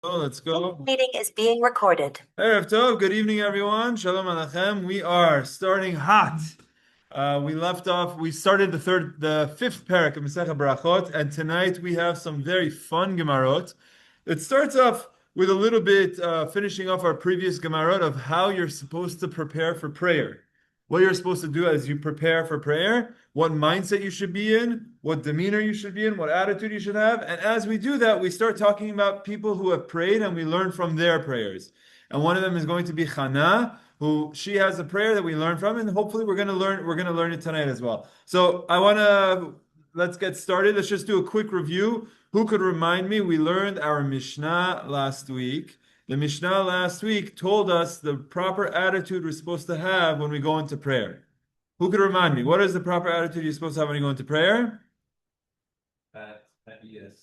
Oh, let's go. Meeting is being recorded. Erev Tov, good evening, everyone. Shalom Aleichem. We are starting hot. We started the fifth parak of Massechet Berakhot, and tonight we have some very fun Gemarot. It starts off with a little bit finishing off our previous Gemarot of how you're supposed to prepare for prayer. What you're supposed to do as you prepare for prayer, what mindset you should be in, what demeanor you should be in, what attitude you should have. And as we do that, we start talking about people who have prayed and we learn from their prayers. And one of them is going to be Chana, who she has a prayer that we learn from, and hopefully we're gonna learn it tonight as well. So let's get started. Let's just do a quick review. Who could remind me? We learned our Mishnah last week. The Mishnah last week told us the proper attitude we're supposed to have when we go into prayer. Who could remind me? What is the proper attitude you're supposed to have when you go into prayer?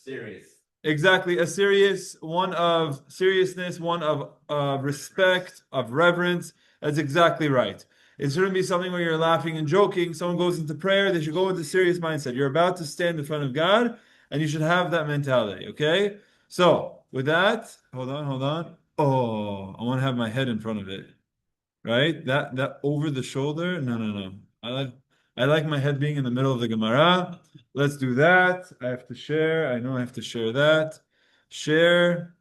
Serious. Exactly, a serious one of seriousness, one of respect, of reverence. That's exactly right. It shouldn't be something where you're laughing and joking. Someone goes into prayer, they should go with a serious mindset. You're about to stand in front of God, and you should have that mentality, okay? So, with that, hold on. Oh, I want to have my head in front of it. Right? That over the shoulder? No. I like my head being in the middle of the Gemara. Let's do that. I have to share. I know I have to share that. Share.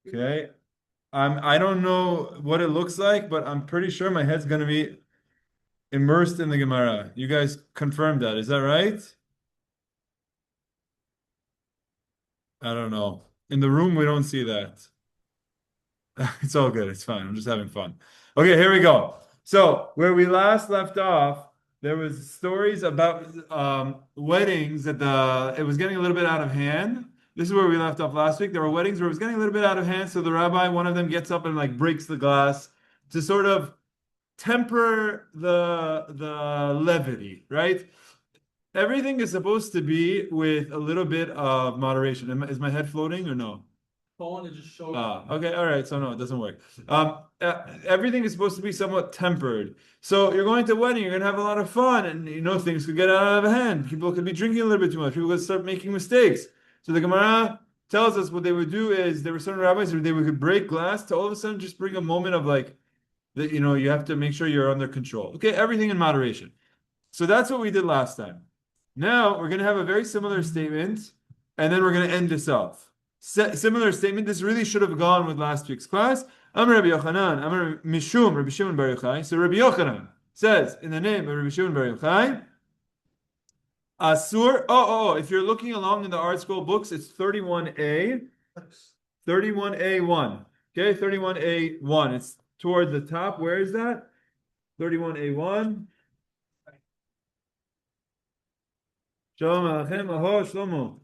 Okay. I don't know what it looks like, but I'm pretty sure my head's gonna be immersed in the Gemara. You guys confirmed that. Is that right? I don't know. In the room, we don't see that. It's all good. It's fine. I'm just having fun. Okay, here we go. So where we last left off, there was stories about weddings that it was getting a little bit out of hand. This is where we left off last week. There were weddings where it was getting a little bit out of hand. So the rabbi, one of them, gets up and like breaks the glass to sort of temper the levity, right? Everything is supposed to be with a little bit of moderation. Is my head floating or no? Phone is just showing. Okay, all right. So no, it doesn't work. Everything is supposed to be somewhat tempered. So you're going to a wedding, you're gonna have a lot of fun, and things could get out of hand. People could be drinking a little bit too much. People could start making mistakes. So the Gemara tells us what they would do is there were certain rabbis who they could break glass to all of a sudden just bring a moment of like that. You have to make sure you're under control. Okay, everything in moderation. So that's what we did last time. Now we're gonna have a very similar statement, and then we're gonna end this off. Similar statement. This really should have gone with last week's class. Amar Rabbi Yochanan, Amar Mishum, Rabbi Shimon Bar Yochai. So Rabbi Yochanan says in the name of Rabbi Shimon Bar Yochai, Asur. If you're looking along in the art scroll books, it's 31A, 31A1. Okay, 31A1. It's toward the top. Where is that? 31A1. Shalom Aleichem, Aho Shlomo.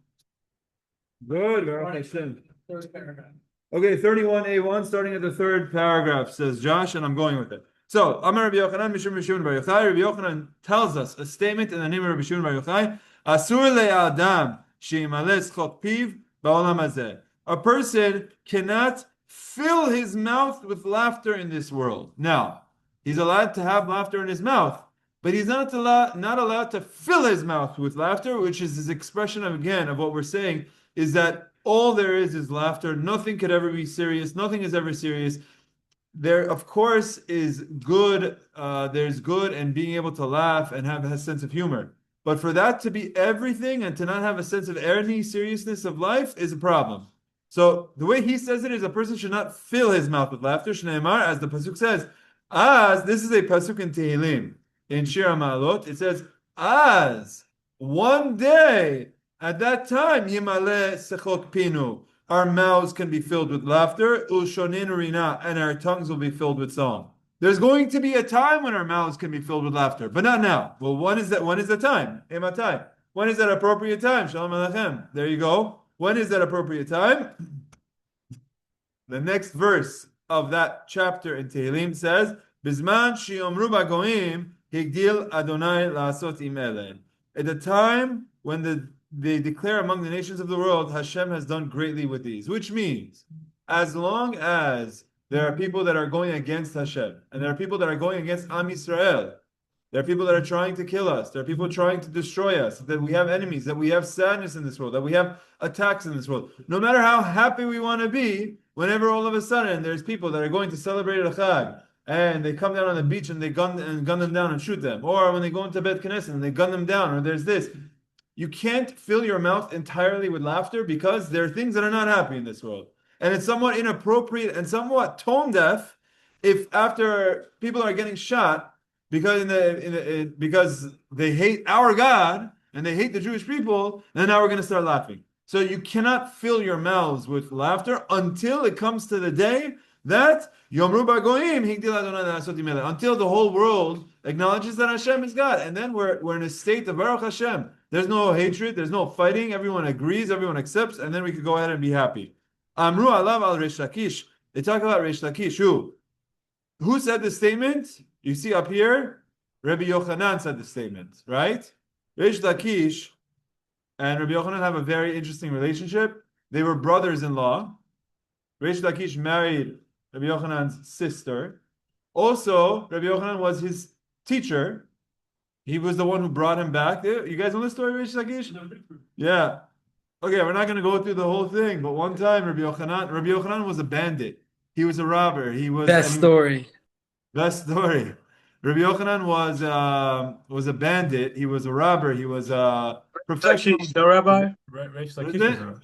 Good, Baruch Hashem. Okay, 31A1, starting at the third paragraph, says Josh, and I'm going with it. So, Amar Rabbi Yochanan, Mishum Rabbi Shimon Bar Yochai. Rabbi Yochanan tells us a statement in the name of Rabbi Shimon Bar Yochai. Asur le'adam she'imales chok piv ba'olam hazeh. A person cannot fill his mouth with laughter in this world. Now, he's allowed to have laughter in his mouth, but he's not allowed to fill his mouth with laughter, which is his expression of what we're saying is that all there is laughter. Nothing could ever be serious. Nothing is ever serious. There, of course, is good. There's good and being able to laugh and have a sense of humor. But for that to be everything and to not have a sense of any seriousness of life is a problem. So the way he says it is a person should not fill his mouth with laughter. Shneimar, as the pasuk says, as this is a pasuk in Tehillim in Shir HaMa'alot. It says, as one day. At that time, Yimale Sechok Pinu, our mouths can be filled with laughter, Ushoninu Rina, and our tongues will be filled with song. There's going to be a time when our mouths can be filled with laughter, but not now. Well, when is that? When is the time? Ematai. When is that appropriate time? Shalom Aleichem. There you go. When is that appropriate time? The next verse of that chapter in Tehillim says, Bizman Shiomru Bagoim Higdil Adonai Lasot Imele. At the time when they declare among the nations of the world, Hashem has done greatly with these. Which means, as long as there are people that are going against Hashem, and there are people that are going against Am Yisrael, There are people that are trying to kill us. There are people trying to destroy us. That we have enemies. That we have sadness in this world. That we have attacks in this world. No matter how happy we want to be, whenever all of a sudden there's people that are going to celebrate a chag and they come down on the beach and they gun them down and shoot them, or when they go into Bet Knesset and they gun them down, or there's this. You can't fill your mouth entirely with laughter because there are things that are not happy in this world, and it's somewhat inappropriate and somewhat tone deaf if after people are getting shot because because they hate our God and they hate the Jewish people, and now we're going to start laughing. So you cannot fill your mouths with laughter until it comes to the day that Yomru Bagoim until the whole world acknowledges that Hashem is God, and then we're in a state of Baruch Hashem. There's no hatred, there's no fighting. Everyone agrees, everyone accepts, and then we could go ahead and be happy. Amru alav al Reish Lakish. They talk about Reish Lakish. Who said the statement? You see up here, Rabbi Yochanan said the statement, right? Reish Lakish and Rabbi Yochanan have a very interesting relationship. They were brothers-in-law. Reish Lakish married Rabbi Yochanan's sister. Also, Rabbi Yochanan was his teacher. He was the one who brought him back. You guys know the story of Reish Lakish? Yeah. Okay, we're not going to go through the whole thing, but one time Rabbi Yochanan was a bandit. He was a robber. Best story. Rabbi Yochanan was a bandit. He was a robber. He was a professional. The rabbi? Reish Lakish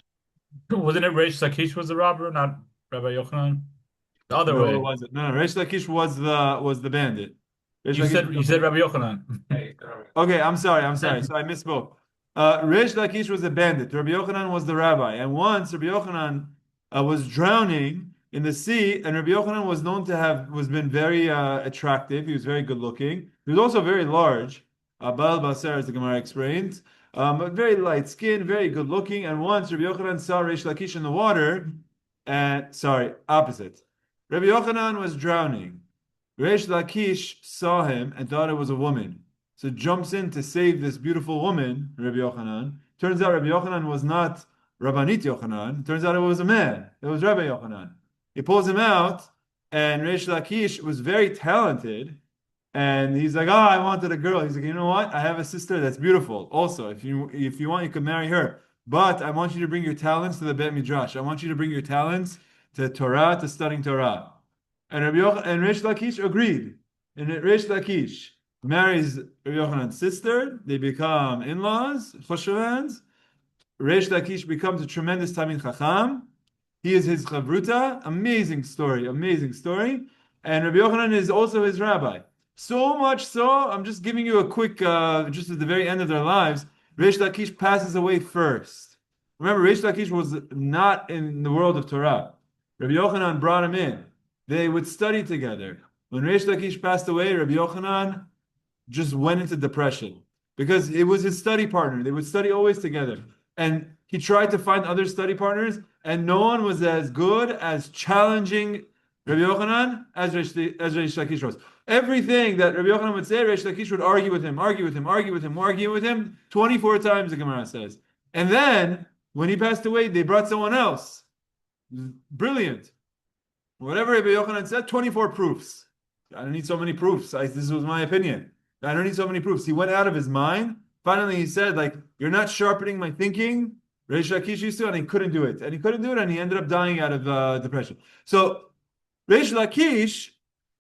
wasn't it Reish Lakish was the robber, not Rabbi Yochanan? The other way. It wasn't. No, Reish Lakish was the bandit. You said Rabbi Yochanan. Okay, I'm sorry. So I misspoke. Reish Lakish was a bandit. Rabbi Yochanan was the rabbi. And once Rabbi Yochanan was drowning in the sea, and Rabbi Yochanan was known to was been very attractive. He was very good looking. He was also very large. Abal Basar, as the Gemara explains. But very light skinned, very good looking. And once Rabbi Yochanan saw Reish Lakish in the water, opposite. Rabbi Yochanan was drowning. Reish Lakish saw him and thought it was a woman. So jumps in to save this beautiful woman, Rabbi Yochanan. Turns out Rabbi Yochanan was not Rabbanit Yochanan. Turns out it was a man. It was Rabbi Yochanan. He pulls him out, and Reish Lakish was very talented. And he's like, I wanted a girl. He's like, you know what? I have a sister that's beautiful. Also, if you want, you can marry her. But I want you to bring your talents to the Bet Midrash. I want you to bring your talents to Torah, to studying Torah. And Reish Lakish agreed. And Reish Lakish marries Rabbi Yochanan's sister. They become in-laws, Choshavans. Reish Lakish becomes a tremendous Talmid Chacham. He is his chavruta. Amazing story. And Rabbi Yochanan is also his rabbi. So much so, I'm just giving you a quick, just at the very end of their lives, Reish Lakish passes away first. Remember, Reish Lakish was not in the world of Torah. Rabbi Yochanan brought him in. They would study together. When Reish Lakish passed away, Rabbi Yochanan just went into depression because it was his study partner. They would study always together. And he tried to find other study partners, and no one was as good as challenging Rabbi Yochanan as Reish Lakish was. Everything that Rabbi Yochanan would say, Reish Lakish would argue with him 24 times, the Gemara says. And then, when he passed away, they brought someone else. Brilliant. Whatever Rabbi Yochanan said, 24 proofs. I don't need so many proofs. This was my opinion. I don't need so many proofs. He went out of his mind. Finally, he said, you're not sharpening my thinking. Reish Lakish used to, and he couldn't do it. And he ended up dying out of depression. So, Reish Lakish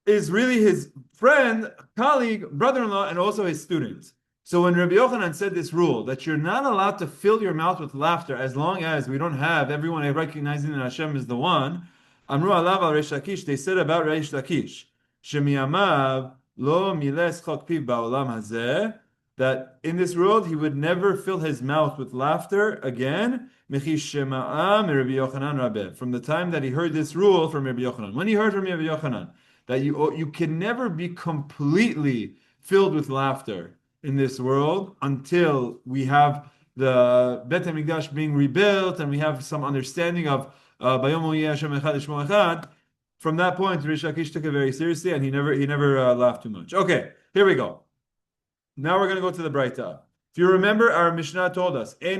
is really his friend, colleague, brother-in-law, and also his student. So when Rabbi Yochanan said this rule, that you're not allowed to fill your mouth with laughter as long as we don't have everyone recognizing that Hashem is the one, Amru alav al Reish Lakish, they said about Reish Lakish, Shemiyamav lo miles chok piv ba'olam hazeh, that in this world he would never fill his mouth with laughter again, from the time that he heard this rule from Rabbi Yochanan. When he heard from Rabbi Yochanan that you can never be completely filled with laughter in this world until we have the Bet HaMikdash being rebuilt and we have some understanding of Bayom Yeh Hashem Echad Shmo Echad. From that point, Reish Lakish took it very seriously, and he never laughed too much. Okay, here we go. Now we're going to go to the Braita. If you remember, our Mishnah told us, our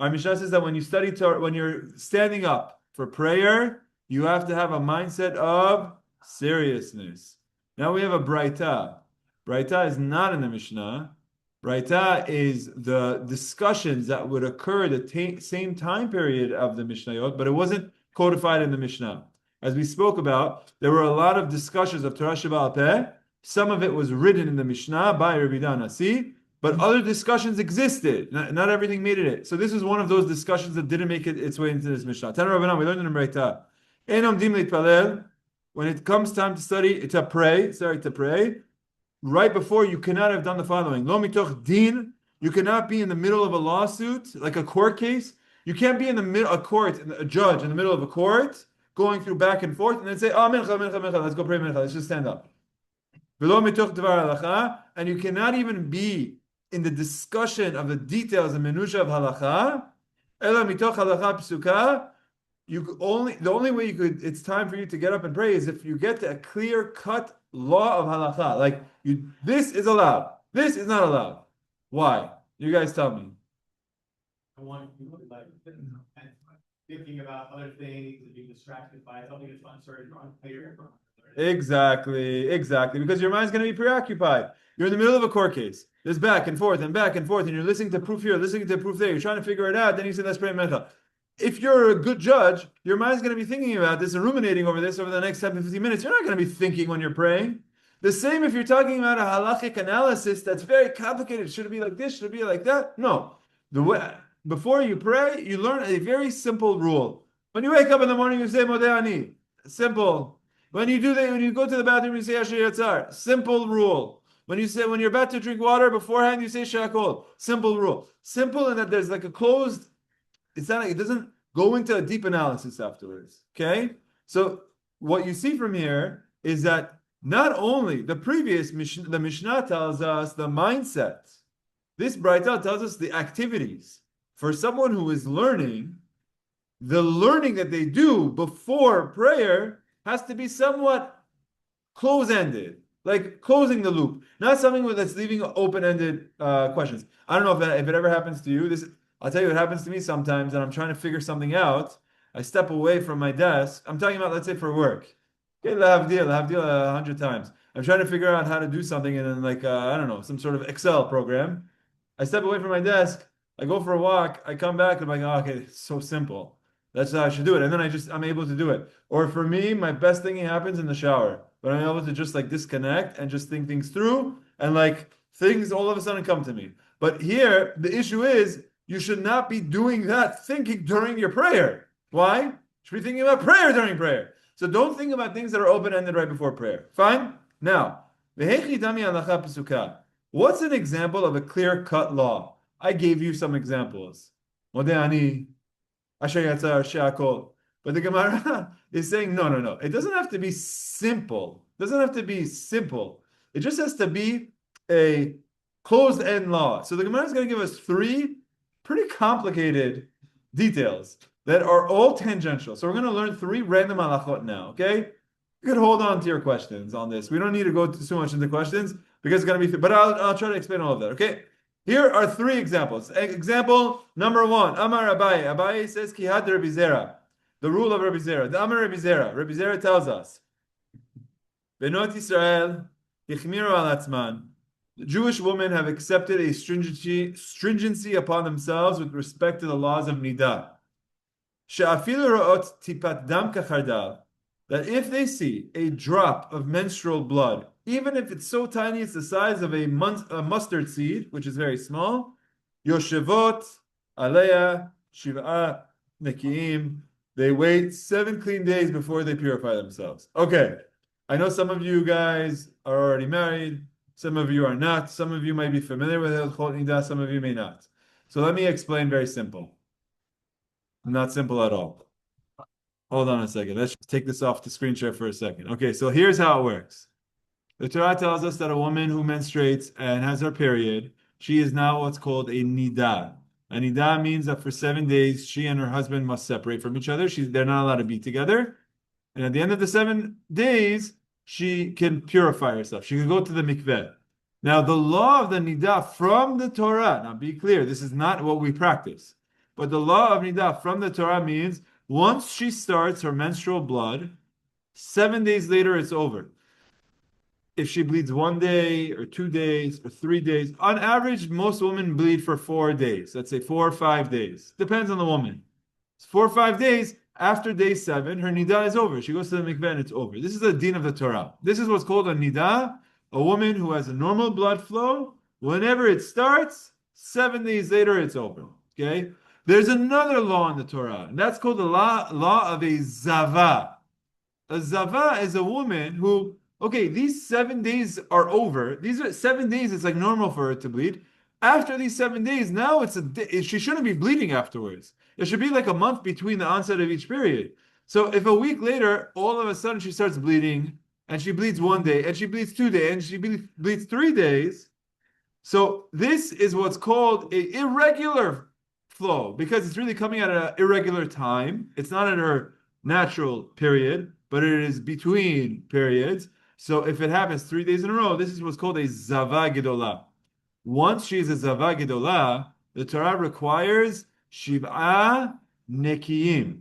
Mishnah says that when you study Torah, when you're standing up for prayer, you have to have a mindset of seriousness. Now we have a Braita. Braita is not in the Mishnah. Braita is the discussions that would occur at the same time period of the Mishnayot, but it wasn't codified in the Mishnah. As we spoke about, there were a lot of discussions of Torah Sheba'al Peh. Some of it was written in the Mishnah by Rabbi Yonah, but other discussions existed. Not everything made it. So this is one of those discussions that didn't make its way into this Mishnah. Tana Rabbanan, we learned in Braita. Ein omdim leitpalel. When it comes time to study, to pray, right before you cannot have done the following. Lo mitoch din, you cannot be in the middle of a lawsuit, like a court case. You can't be in the middle, a judge in the middle of a court, going through back and forth, and then say, mincha, mincha, mincha, let's go pray mincha, let's just stand up. V'lo mitoch dvar halacha, and you cannot even be in the discussion of the details and minusha of halacha, ela mitoch halacha psuka. The only way it's time for you to get up and pray is if you get to a clear-cut law of halacha. Like, this is allowed, this is not allowed. Why? You guys tell me. I want you to like thinking about other things and being distracted by something that's uncertain or unclear. Exactly, because your mind's going to be preoccupied. You're in the middle of a court case. There's back and forth, and you're listening to proof here, listening to proof there. You're trying to figure it out. Then you say, let's pray mincha. If you're a good judge, your mind's going to be thinking about this and ruminating over this over the next 10 to 15 minutes. You're not going to be thinking when you're praying. The same if you're talking about a halachic analysis that's very complicated. Should it be like this? Should it be like that? No. Before you pray, you learn a very simple rule. When you wake up in the morning, you say Modeh Ani. Simple. When you do that, when you go to the bathroom, you say Asher Yatzar. Simple rule. When you're about to drink water beforehand, you say Shakol. Simple rule. Simple in that there's like a closed. It doesn't go into a deep analysis afterwards. Okay? So what you see from here is that not only the Mishnah tells us the mindset, this Braita tells us the activities. For someone who is learning, the learning that they do before prayer has to be somewhat close-ended, like closing the loop, not something that's leaving open-ended questions. I don't know if it ever happens to you. I'll tell you what happens to me sometimes, and I'm trying to figure something out. I step away from my desk. I'm talking about, let's say, for work. Okay, lahavdil 100 times. I'm trying to figure out how to do something in like, I don't know, some sort of Excel program. I step away from my desk. I go for a walk. I come back. And I'm like, oh, okay, it's so simple. That's how I should do it. And then I'm able to do it. Or for me, my best thinking happens in the shower. But I'm able to just like disconnect and just think things through. And like things all of a sudden come to me. But here, the issue is, you should not be doing that thinking during your prayer. Why? You should be thinking about prayer during prayer. So don't think about things that are open-ended right before prayer. Fine? Now, what's an example of a clear-cut law? I gave you some examples. Modeh Ani, Asher Yatzar, She'akol. But the Gemara is saying, no. It doesn't have to be simple. It just has to be a closed-end law. So the Gemara is going to give us 3 pretty complicated details that are all tangential. So we're going to learn 3 random halachot now, okay? You can hold on to your questions on this. We don't need to go too much into questions because it's going to be, but I'll try to explain all of that, okay? Here are 3 examples. Example number 1, Amar Abaye. Abaye says, Kihad Rabbi Zera. The rule of Rabbi Zera. The Amar Rabbi Zera. Rabbi Zera tells us, Benot Yisrael, Yichmiru al atzman. The Jewish women have accepted a stringency upon themselves with respect to the laws of niddah. That if they see a drop of menstrual blood, even if it's so tiny it's the size of a mustard seed, which is very small, Yoshevot, Aleya, Shiva, Nekiim, they wait 7 clean days before they purify themselves. Okay, I know some of you guys are already married. Some of you are not. Some of you might be familiar with Halachot Niddah. Some of you may not. So let me explain very simple. Not simple at all. Hold on a second. Let's take this off the screen share for a second. Okay, so here's how it works. The Torah tells us that a woman who menstruates and has her period, she is now what's called a niddah. A niddah means that for 7 days, she and her husband must separate from each other. They're not allowed to be together. And at the end of the 7 days, she can purify herself. She can go to the mikveh. Now, the law of the niddah from the Torah, now be clear, this is not what we practice. But the law of niddah from the Torah means once she starts her menstrual blood, 7 days later it's over. if she bleeds 1 day or 2 days or 3 days. On average, most women bleed for 4 days. Let's say 4 or 5 days. Depends on the woman. 4 or 5 days after day 7, her niddah is over. She goes to the mikveh and it's over. This is the din of the Torah. This is what's called a niddah, a woman who has a normal blood flow. Whenever it starts, 7 days later it's over. Okay? There's another law in the Torah, and that's called the law of a zava. A zava is a woman who, okay, these 7 days are over. These are 7 days. It's like normal for her to bleed. After these 7 days, now she shouldn't be bleeding afterwards. There should be like a month between the onset of each period. So if a week later, all of a sudden she starts bleeding, and she bleeds 1 day, and she bleeds 2 days, and she bleeds 3 days, so this is what's called a irregular flow, because it's really coming at an irregular time. It's not at her natural period, but it is between periods. So if it happens 3 days in a row, this is what's called a zava gedolah. Once she is a zava gedolah, the Torah requires shiv'ah nekiyim,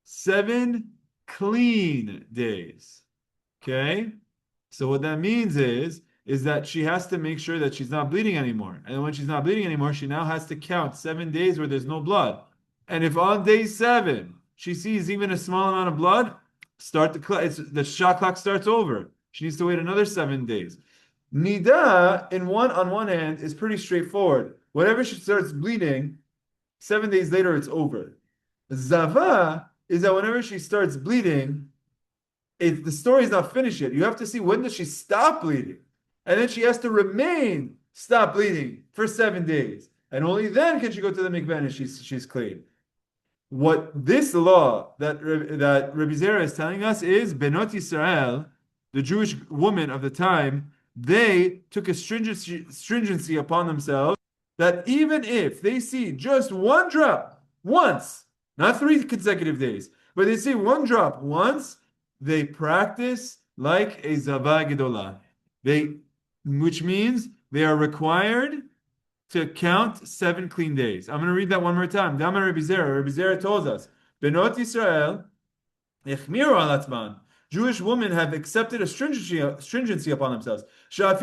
7 clean days. Okay? So what that means is that she has to make sure that she's not bleeding anymore. And when she's not bleeding anymore, she now has to count 7 days where there's no blood. And if on day 7 she sees even a small amount of blood, start the shot clock starts over. She needs to wait another 7 days. Niddah, on one hand, is pretty straightforward. Whenever she starts bleeding, 7 days later it's over. Zava is that whenever she starts bleeding, the story is not finished yet. You have to see, when does she stop bleeding? And then she has to stop bleeding for 7 days. And only then can she go to the mikveh and she's clean. What this law that Rabbi Zera is telling us is, Benot Yisrael, the Jewish women of the time, they took a stringency upon themselves that even if they see just one drop once, not 3 consecutive days, but they see one drop once, they practice like a zava gedolah. Which means they are required to count 7 clean days. I'm going to read that one more time. Damar Rabbi Zera. Rabbi Zera tells us, Benot Yisrael, Echmiru al atzman. Jewish women have accepted a stringency upon themselves. That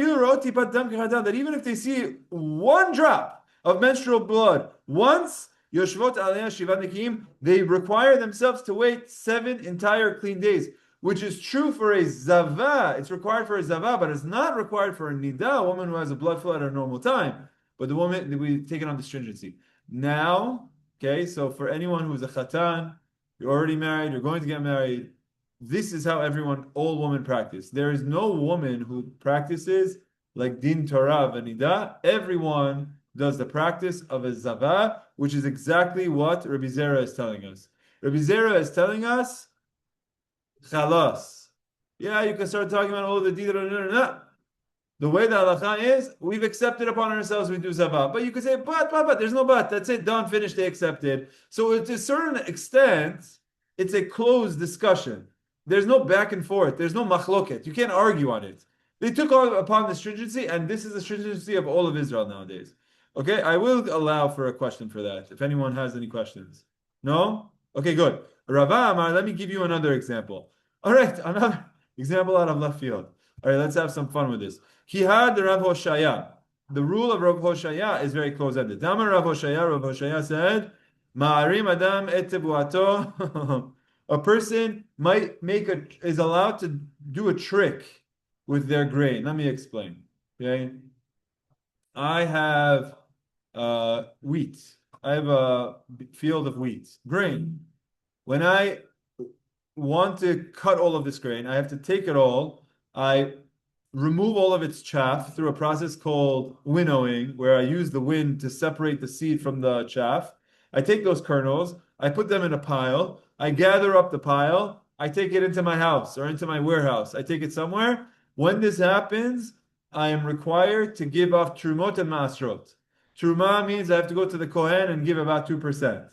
even if they see one drop of menstrual blood once, Yoshvot aliyah shivat nekim, they require themselves to wait 7 entire clean days, which is true for a zava. It's required for a zava, but it's not required for a niddah, a woman who has a blood flow at a normal time. But the woman, we take it on the stringency. Now, okay, so for anyone who's a chatan, you're already married, you're going to get married, this is how all women practice. There is no woman who practices like din Torah v'nidah. Everyone does the practice of a zava, which is exactly what Rabbi Zera is telling us. Rabbi Zera is telling us, chalas. Yeah, you can start talking about all the niddah. The way the halacha is, we've accepted upon ourselves, we do zava. But you could say, but, there's no but. That's it, done, finished, they accepted. So to a certain extent, it's a closed discussion. There's no back and forth. There's no machloket. You can't argue on it. They took upon the stringency, and this is the stringency of all of Israel nowadays. Okay, I will allow for a question for that, if anyone has any questions. No? Okay, good. Rava Amar, let me give you another example. All right, another example out of left field. All right, let's have some fun with this. He had the Rav Hoshaya. The rule of Rav Hoshaya is very close-ended. Dama Rav Hoshaya said, Ma'arim Adam et tebuato. A person is allowed to do a trick with their grain. Let me explain. Okay, I have wheat. I have a field of wheat, grain. When I want to cut all of this grain, I have to take it all. I remove all of its chaff through a process called winnowing, where I use the wind to separate the seed from the chaff. I take those kernels, I put them in a pile, I gather up the pile, I take it into my house or into my warehouse. I take it somewhere. When this happens, I am required to give off trumot and maasrot. Truma means I have to go to the Kohen and give about 2%.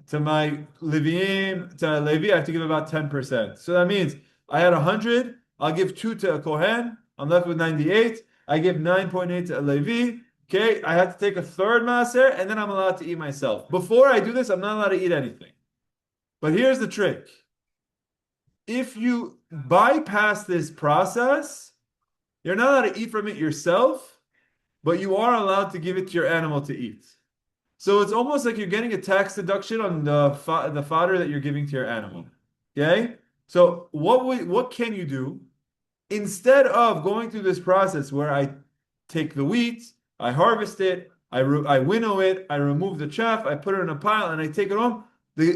To my Levi, I have to give about 10%. So that means I had 100, I'll give 2 to a Kohen, I'm left with 98, I give 9.8 to a Levi. Okay, I have to take a third maaser, and then I'm allowed to eat myself. Before I do this, I'm not allowed to eat anything. But here's the trick. if you bypass this process, you're not allowed to eat from it yourself, but you are allowed to give it to your animal to eat. So it's almost like you're getting a tax deduction on the fodder that you're giving to your animal. Okay? So what can you do? Instead of going through this process where I take the wheat, I harvest it, I winnow it, I remove the chaff, I put it in a pile, and I take it home. Rav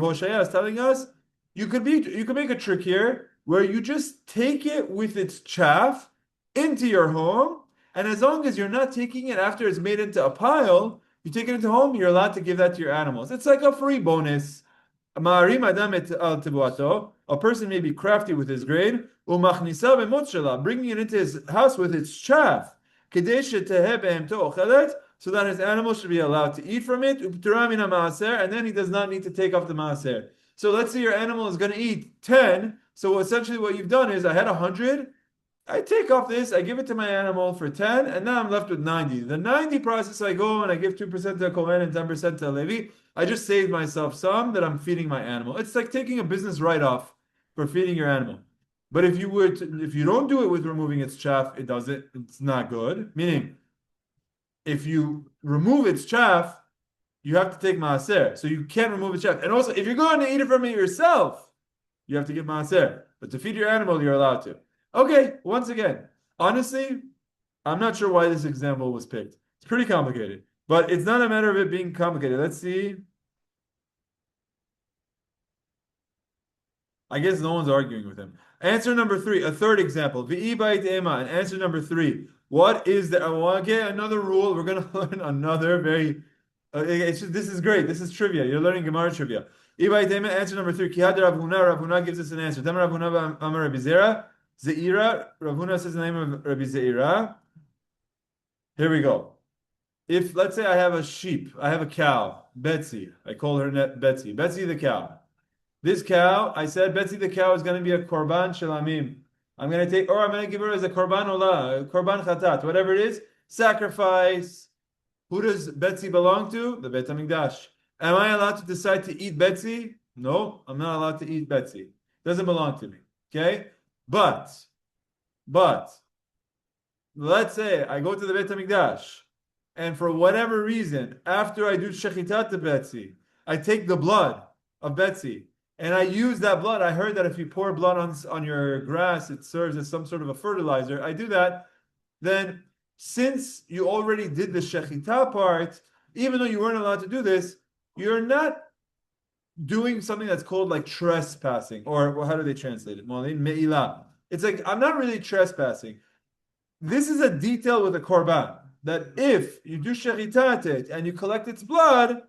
Hoshaya is telling us you could make a trick here where you just take it with its chaff into your home, and as long as you're not taking it after it's made into a pile, you take it into home, you're allowed to give that to your animals. It's like a free bonus. A person may be crafty with his grain, bringing it into his house with its chaff, so that his animals should be allowed to eat from it, and then he does not need to take off the maaser. So let's say your animal is going to eat 10, so essentially what you've done is I had 100, I take off this, I give it to my animal for 10, and now I'm left with 90. The 90 process, I go and I give 2% to a Kohen and 10% to a Levi. I just saved myself some that I'm feeding my animal. It's like taking a business write-off for feeding your animal. But if you don't do it with removing its chaff, it's not good. Meaning, if you remove its chaff, you have to take maaser. So you can't remove its chaff. And also, if you're going to eat it from it yourself, you have to give maaser. But to feed your animal, you're allowed to. Okay, once again, honestly, I'm not sure why this example was picked. It's pretty complicated, but it's not a matter of it being complicated. Let's see. I guess no one's arguing with him. Answer number 3, a third example. V'i bait ema, and answer number 3. What is the? I want to get another rule. We're going to learn another very. This is great. This is trivia. You're learning Gemara trivia. V'i bait ema. Answer number 3. Kihad Rav Huna. Rav Huna gives us an answer. Tam Rav Huna Amar Rabbi Zera. Zeira, Rav Huna says the name of Rabbi Zeira. Here we go. If, let's say I have a sheep, I have a cow, Betsy. I call her Betsy. Betsy the cow. This cow, I said Betsy the cow is going to be a korban shalamim. I'm going to give her as a korban olah, a korban chatat, whatever it is, sacrifice. Who does Betsy belong to? The Beit HaMikdash. Am I allowed to decide to eat Betsy? No, I'm not allowed to eat Betsy. Doesn't belong to me. Okay? But, let's say I go to the Beit HaMikdash, and for whatever reason, after I do shechitat to Betsy, I take the blood of Betsy, and I use that blood. I heard that if you pour blood on your grass, it serves as some sort of a fertilizer. I do that. Then, since you already did the shechita part, even though you weren't allowed to do this, you're not doing something that's called like trespassing, or how do they translate it? Me'ilah. It's like, I'm not really trespassing. This is a detail with a korban, that if you do shechita it and you collect its blood,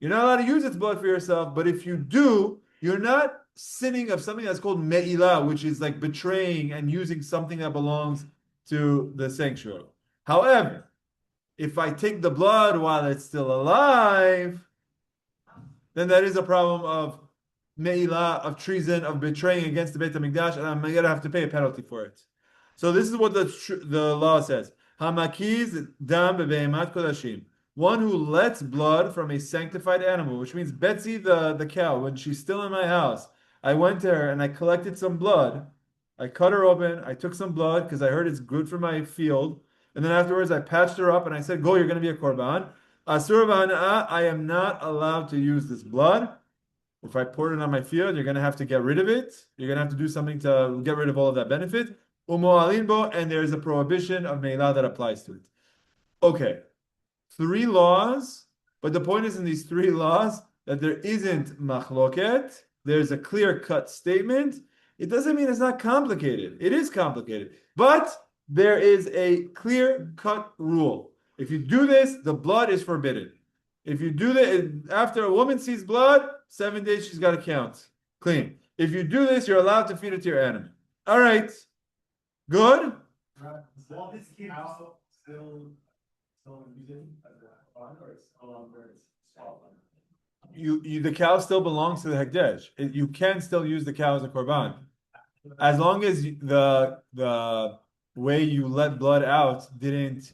you're not allowed to use its blood for yourself, but if you do, you're not sinning of something that's called me'ilah, which is like betraying and using something that belongs to the sanctuary. However, if I take the blood while it's still alive, then that is a problem of me'ilah, of treason, of betraying against the Beit HaMikdash, and I'm going to have to pay a penalty for it. So this is what the law says. Hamakiz dam be'behemat kodashim. One who lets blood from a sanctified animal, which means Betsy the cow, when she's still in my house, I went to her and I collected some blood. I cut her open, I took some blood because I heard it's good for my field. And then afterwards I patched her up and I said, go, you're going to be a korban. Asur v'hana'ah, I am not allowed to use this blood. If I poured it on my field, you're going to have to get rid of it. You're going to have to do something to get rid of all of that benefit. Umo'alin bo, and there is a prohibition of me'ilah that applies to it. Okay, 3 laws, but the point is in these 3 laws that there isn't machloket. There's a clear-cut statement. It doesn't mean it's not complicated. It is complicated, but there is a clear-cut rule. If you do this, the blood is forbidden. If you do this, after a woman sees blood, 7 days she's got to count clean. If you do this, you're allowed to feed it to your animal. All right. Good? Well, this cow still using as a farm, or it's no longer it's The cow still belongs to the hekdesh. You can still use the cow as a korban, as long as the way you let blood out didn't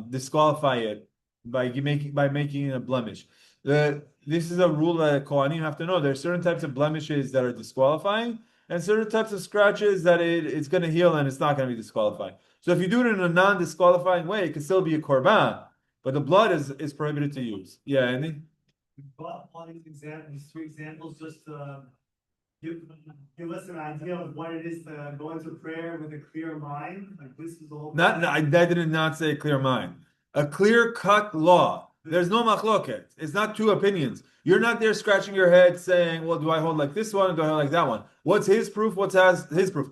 disqualify it by making it a blemish. This is a rule that Kohanim have to know. There are certain types of blemishes that are disqualifying, and certain types of scratches that it's going to heal and it's not going to be disqualifying. So if you do it in a non-disqualifying way, it can still be a korban, but the blood is prohibited to use. Yeah, Andy? But all these three examples, just to give us an idea of what it is to go into prayer with a clear mind. Like this is the whole. I did not say clear mind. A clear-cut law. There's no machloket. It's not two opinions. You're not there scratching your head saying, well, do I hold like this one or do I hold like that one? What's his proof? What's his proof?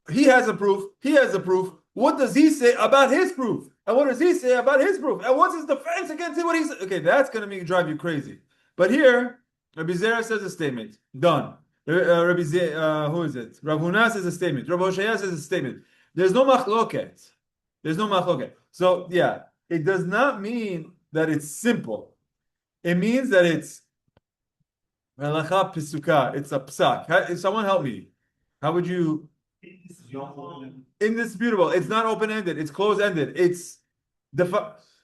He has a proof. He has a proof. What does he say about his proof? And what does he say about his proof? And what's his defense against it? What he said? Okay, that's going to drive you crazy. But here, Rabbi Zera says a statement. Done. Rabbi who is it? Rav Huna says a statement. Rabbi Hoshaya says a statement. There's no machloket. There's no machloket. So, yeah, it does not mean that it's simple. It means that it's halacha pisuka. It's a psak. If someone help me, how would you? Indisputable. It's not open-ended. It's closed-ended. It's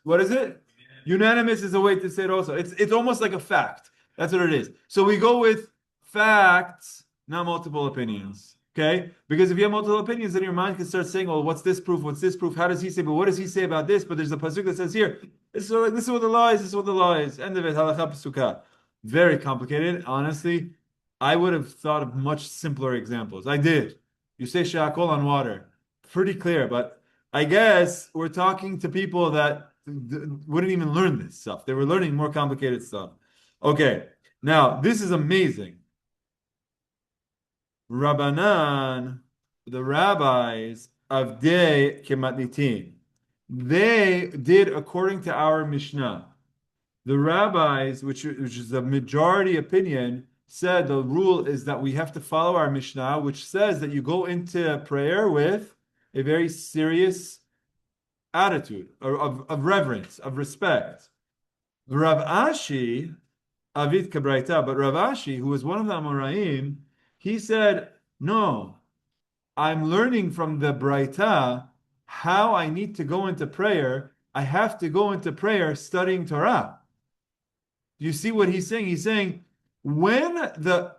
what is it? Unanimous is a way to say it also. It's almost like a fact. That's what it is. So we go with facts, not multiple opinions. Okay? Because if you have multiple opinions, then your mind can start saying, well, what's this proof? What's this proof? How does he say? But what does he say about this? But there's a pasuk that says here, this is what the law is, this is what the law is. End of it. Halacha pasuka. Very complicated. Honestly, I would have thought of much simpler examples. I did. You say shakol on water. Pretty clear, but I guess we're talking to people that wouldn't even learn this stuff. They were learning more complicated stuff. Okay, now this is amazing. Rabbanan, the rabbis of Day Kematnitin, they did according to our Mishnah. The rabbis, which is the majority opinion, said the rule is that we have to follow our Mishnah, which says that you go into prayer with a very serious attitude of reverence, of respect. Rav Ashi, Avit Kabraita, but Rav Ashi, who was one of the Amoraim, he said, no, I'm learning from the Braita how I need to go into prayer. I have to go into prayer studying Torah. You see what he's saying? He's saying, when the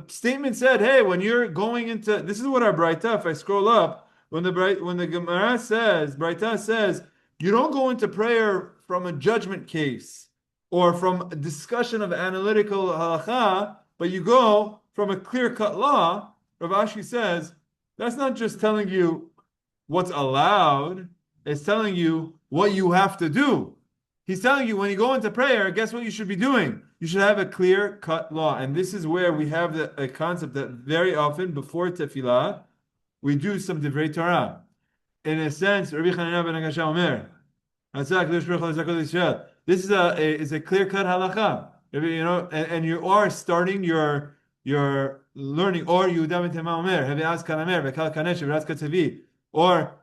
statement said, hey, when you're going into, this is what our Braita, if I scroll up, when the Gemara says, Braita says, you don't go into prayer from a judgment case or from a discussion of analytical halacha, but you go from a clear-cut law. Rav Ashi says, that's not just telling you what's allowed, it's telling you what you have to do. He's telling you when you go into prayer, guess what you should be doing? You should have a clear-cut law. And this is where we have a concept that very often before Tefillah, we do some Divrei Torah. In a sense, Rabbi Chanina ben Akasha Omer, this is a clear-cut halacha. You know, and you are starting your learning, or Yehuda ben Tema Omer, Heve'az Kalamer, Vekal Kanesh, Ve'az Katzevi, or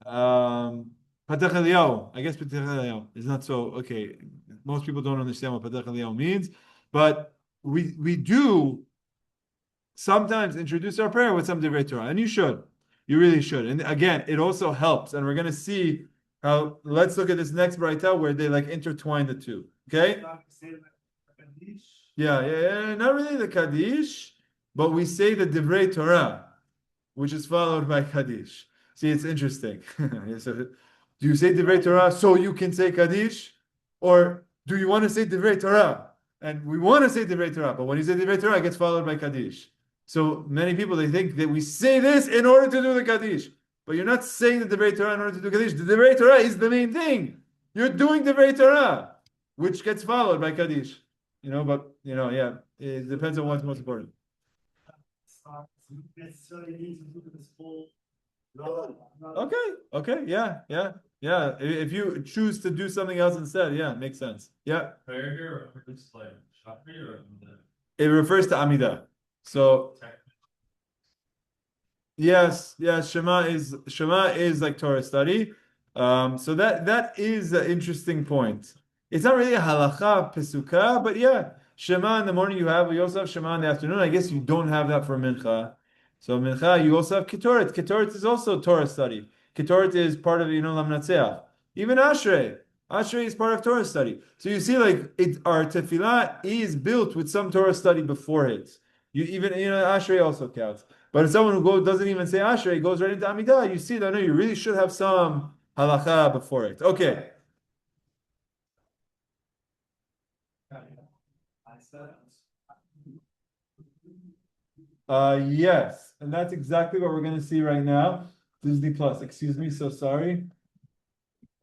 Patach Eliyahu. I guess Patach Eliyahu is not so, okay, most people don't understand what Patach Eliyahu means, but we do sometimes introduce our prayer with some Divrei Torah, and you should. You really should. And again, it also helps, and we're going to see how, let's look at this next Braita where they like intertwine the two. Okay? Yeah. Not really the Kaddish, but we say the Divrei Torah, which is followed by Kaddish. See, it's interesting. So, do you say Divrei Torah so you can say Kaddish? Or do you want to say Divrei Torah? And we want to say Divrei Torah, but when you say Divrei Torah, it gets followed by Kaddish. So many people, they think that we say this in order to do the Kaddish. But you're not saying the Divrei Torah in order to do Kaddish. The Divrei Torah is the main thing. You're doing Divrei Torah, which gets followed by Kaddish. Yeah, it depends on what's most important. Okay, yeah. If you choose to do something else instead, yeah, it makes sense. Yeah. Prayer here refers to like Shakri or it refers to Amidah. So yes, Shema is like Torah study. So that is an interesting point. It's not really a halacha pesuka, but yeah, Shema in the morning you also have Shema in the afternoon. I guess you don't have that for Mincha. So Mincha, you also have Ketoret. Ketoret is also Torah study. Ketoret is part of Lamnatseach. Even Ashrei. Ashrei is part of Torah study. So you see, like our tefillah is built with some Torah study before it. Ashrei also counts. But if someone who doesn't even say Ashrei goes right into Amidah, you see that no, you really should have some halacha before it. Okay. Yes, and that's exactly what we're going to see right now. Disney Plus. Excuse me, so sorry.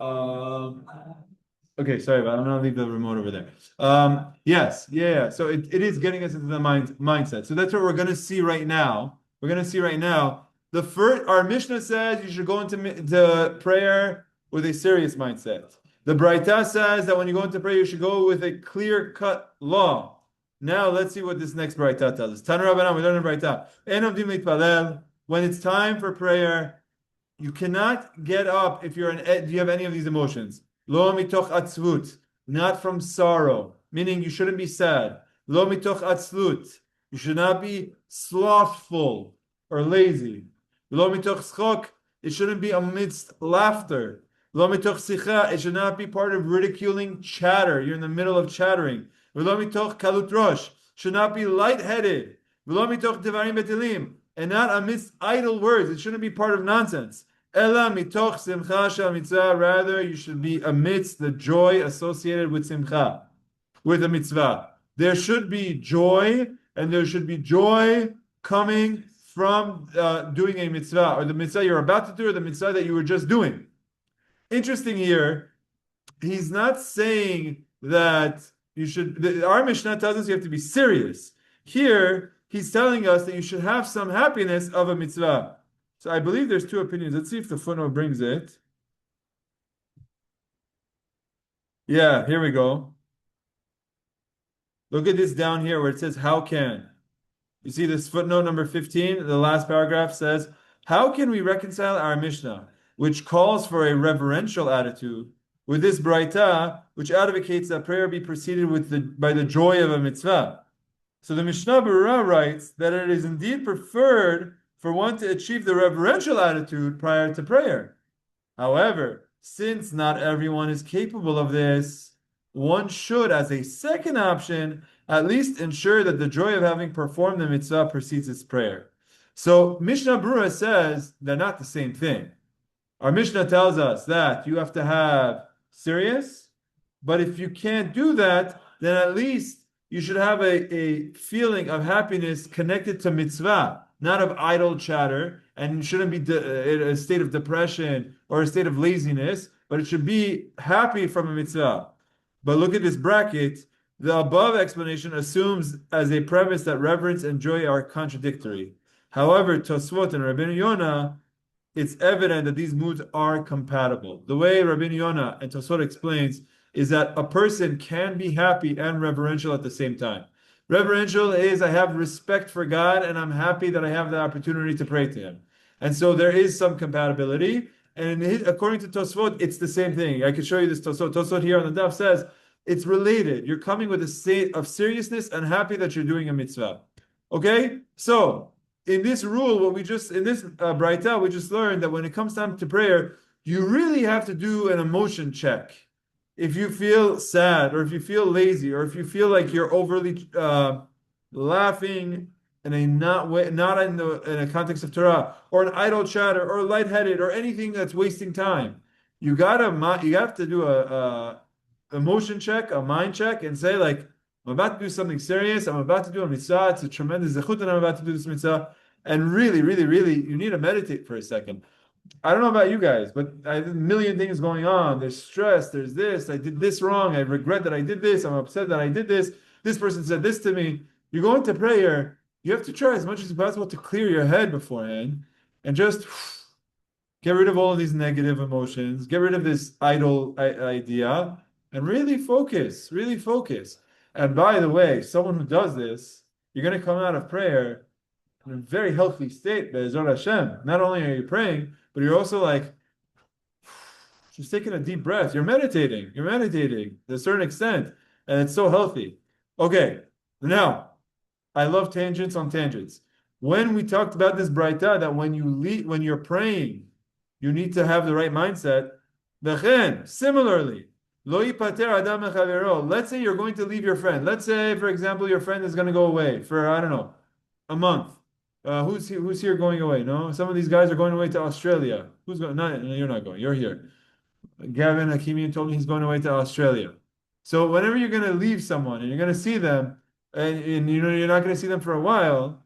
Okay, sorry, but I'm gonna leave the remote over there. Yes, yeah. So it is getting us into the mindset. So that's what we're gonna see right now. We're gonna see right now. Our Mishnah says you should go into prayer with a serious mindset. The Braita says that when you go into prayer, you should go with a clear-cut law. Now let's see what this next Braita tells us. Tanu Rabbanan, we learn in Braita. En avdim litpalel. When it's time for prayer, you cannot get up if do you have any of these emotions? Lo mitoch atzvut, not from sorrow, meaning you shouldn't be sad. Lo mitoch atzlut, you should not be slothful or lazy. Lo mitoch schok, it shouldn't be amidst laughter. Lo mitoch sicha, it should not be part of ridiculing chatter. You're in the middle of chattering. Lo mitoch kalut rosh, should not be lightheaded. Lo mitoch devarim betilim, and not amidst idle words. It shouldn't be part of nonsense. Ela mitoch simcha shel mitzvah. Rather, you should be amidst the joy associated with simcha, with a mitzvah. There should be joy, and there should be joy coming from doing a mitzvah, or the mitzvah you're about to do, or the mitzvah that you were just doing. Interesting here, he's not saying that you should. Our Mishnah tells us you have to be serious. Here, he's telling us that you should have some happiness of a mitzvah. So I believe there's two opinions. Let's see if the footnote brings it. Yeah, here we go. Look at this down here where it says, how can. You see this footnote number 15, the last paragraph says, how can we reconcile our Mishnah, which calls for a reverential attitude, with this Braita, which advocates that prayer be preceded by the joy of a mitzvah? So the Mishnah Braita writes that it is indeed preferred for one to achieve the reverential attitude prior to prayer. However, since not everyone is capable of this, one should, as a second option, at least ensure that the joy of having performed the mitzvah precedes its prayer. So Mishnah Braita says they're not the same thing. Our Mishnah tells us that you have to have serious, but if you can't do that, then at least you should have a feeling of happiness connected to mitzvah, not of idle chatter, and you shouldn't be in a state of depression or a state of laziness, but it should be happy from a mitzvah. But look at this bracket. The above explanation assumes as a premise that reverence and joy are contradictory. However, Tosafot and Rabbeinu Yonah, it's evident that these moods are compatible. The way Rabbeinu Yonah and Tosafot explains is that a person can be happy and reverential at the same time. Reverential is I have respect for God and I'm happy that I have the opportunity to pray to Him. And so there is some compatibility. And according to Tosafot, it's the same thing. I can show you this Tosafot. Tosafot here on the daf says it's related. You're coming with a state of seriousness and happy that you're doing a mitzvah. Okay? So in this rule, in this Braita, we just learned that when it comes time to prayer, you really have to do an emotion check. If you feel sad, or if you feel lazy, or if you feel like you're overly laughing in a not in a context of Torah, or an idle chatter, or lightheaded, or anything that's wasting time, you have to do a emotion check, a mind check, and say like, I'm about to do something serious. I'm about to do a mitzvah. It's a tremendous zechut, and I'm about to do this mitzvah. And really, really, really, you need to meditate for a second. I don't know about you guys, but I have a million things going on. There's stress. There's this. I did this wrong. I regret that I did this. I'm upset that I did this. This person said this to me. You go into prayer. You have to try as much as possible to clear your head beforehand and just get rid of all of these negative emotions. Get rid of this idle idea and really focus. Really focus. And by the way, someone who does this, you're going to come out of prayer in a very healthy state, Be'ezrat Hashem. Not only are you praying, but you're also like, just taking a deep breath. You're meditating to a certain extent, and it's so healthy. Okay, now, I love tangents on tangents. When we talked about this Braita, that when you're praying, you need to have the right mindset. Similarly, Lo yipater adam mechavero. Let's say you're going to leave your friend. Let's say, for example, your friend is going to go away for, I don't know, a month. Who's here going away? No, some of these guys are going away to Australia. Who's going? No, you're not going. You're here. Gavin Hakimi told me he's going away to Australia. So whenever you're going to leave someone and you're going to see them, and you know you're not going to see them for a while,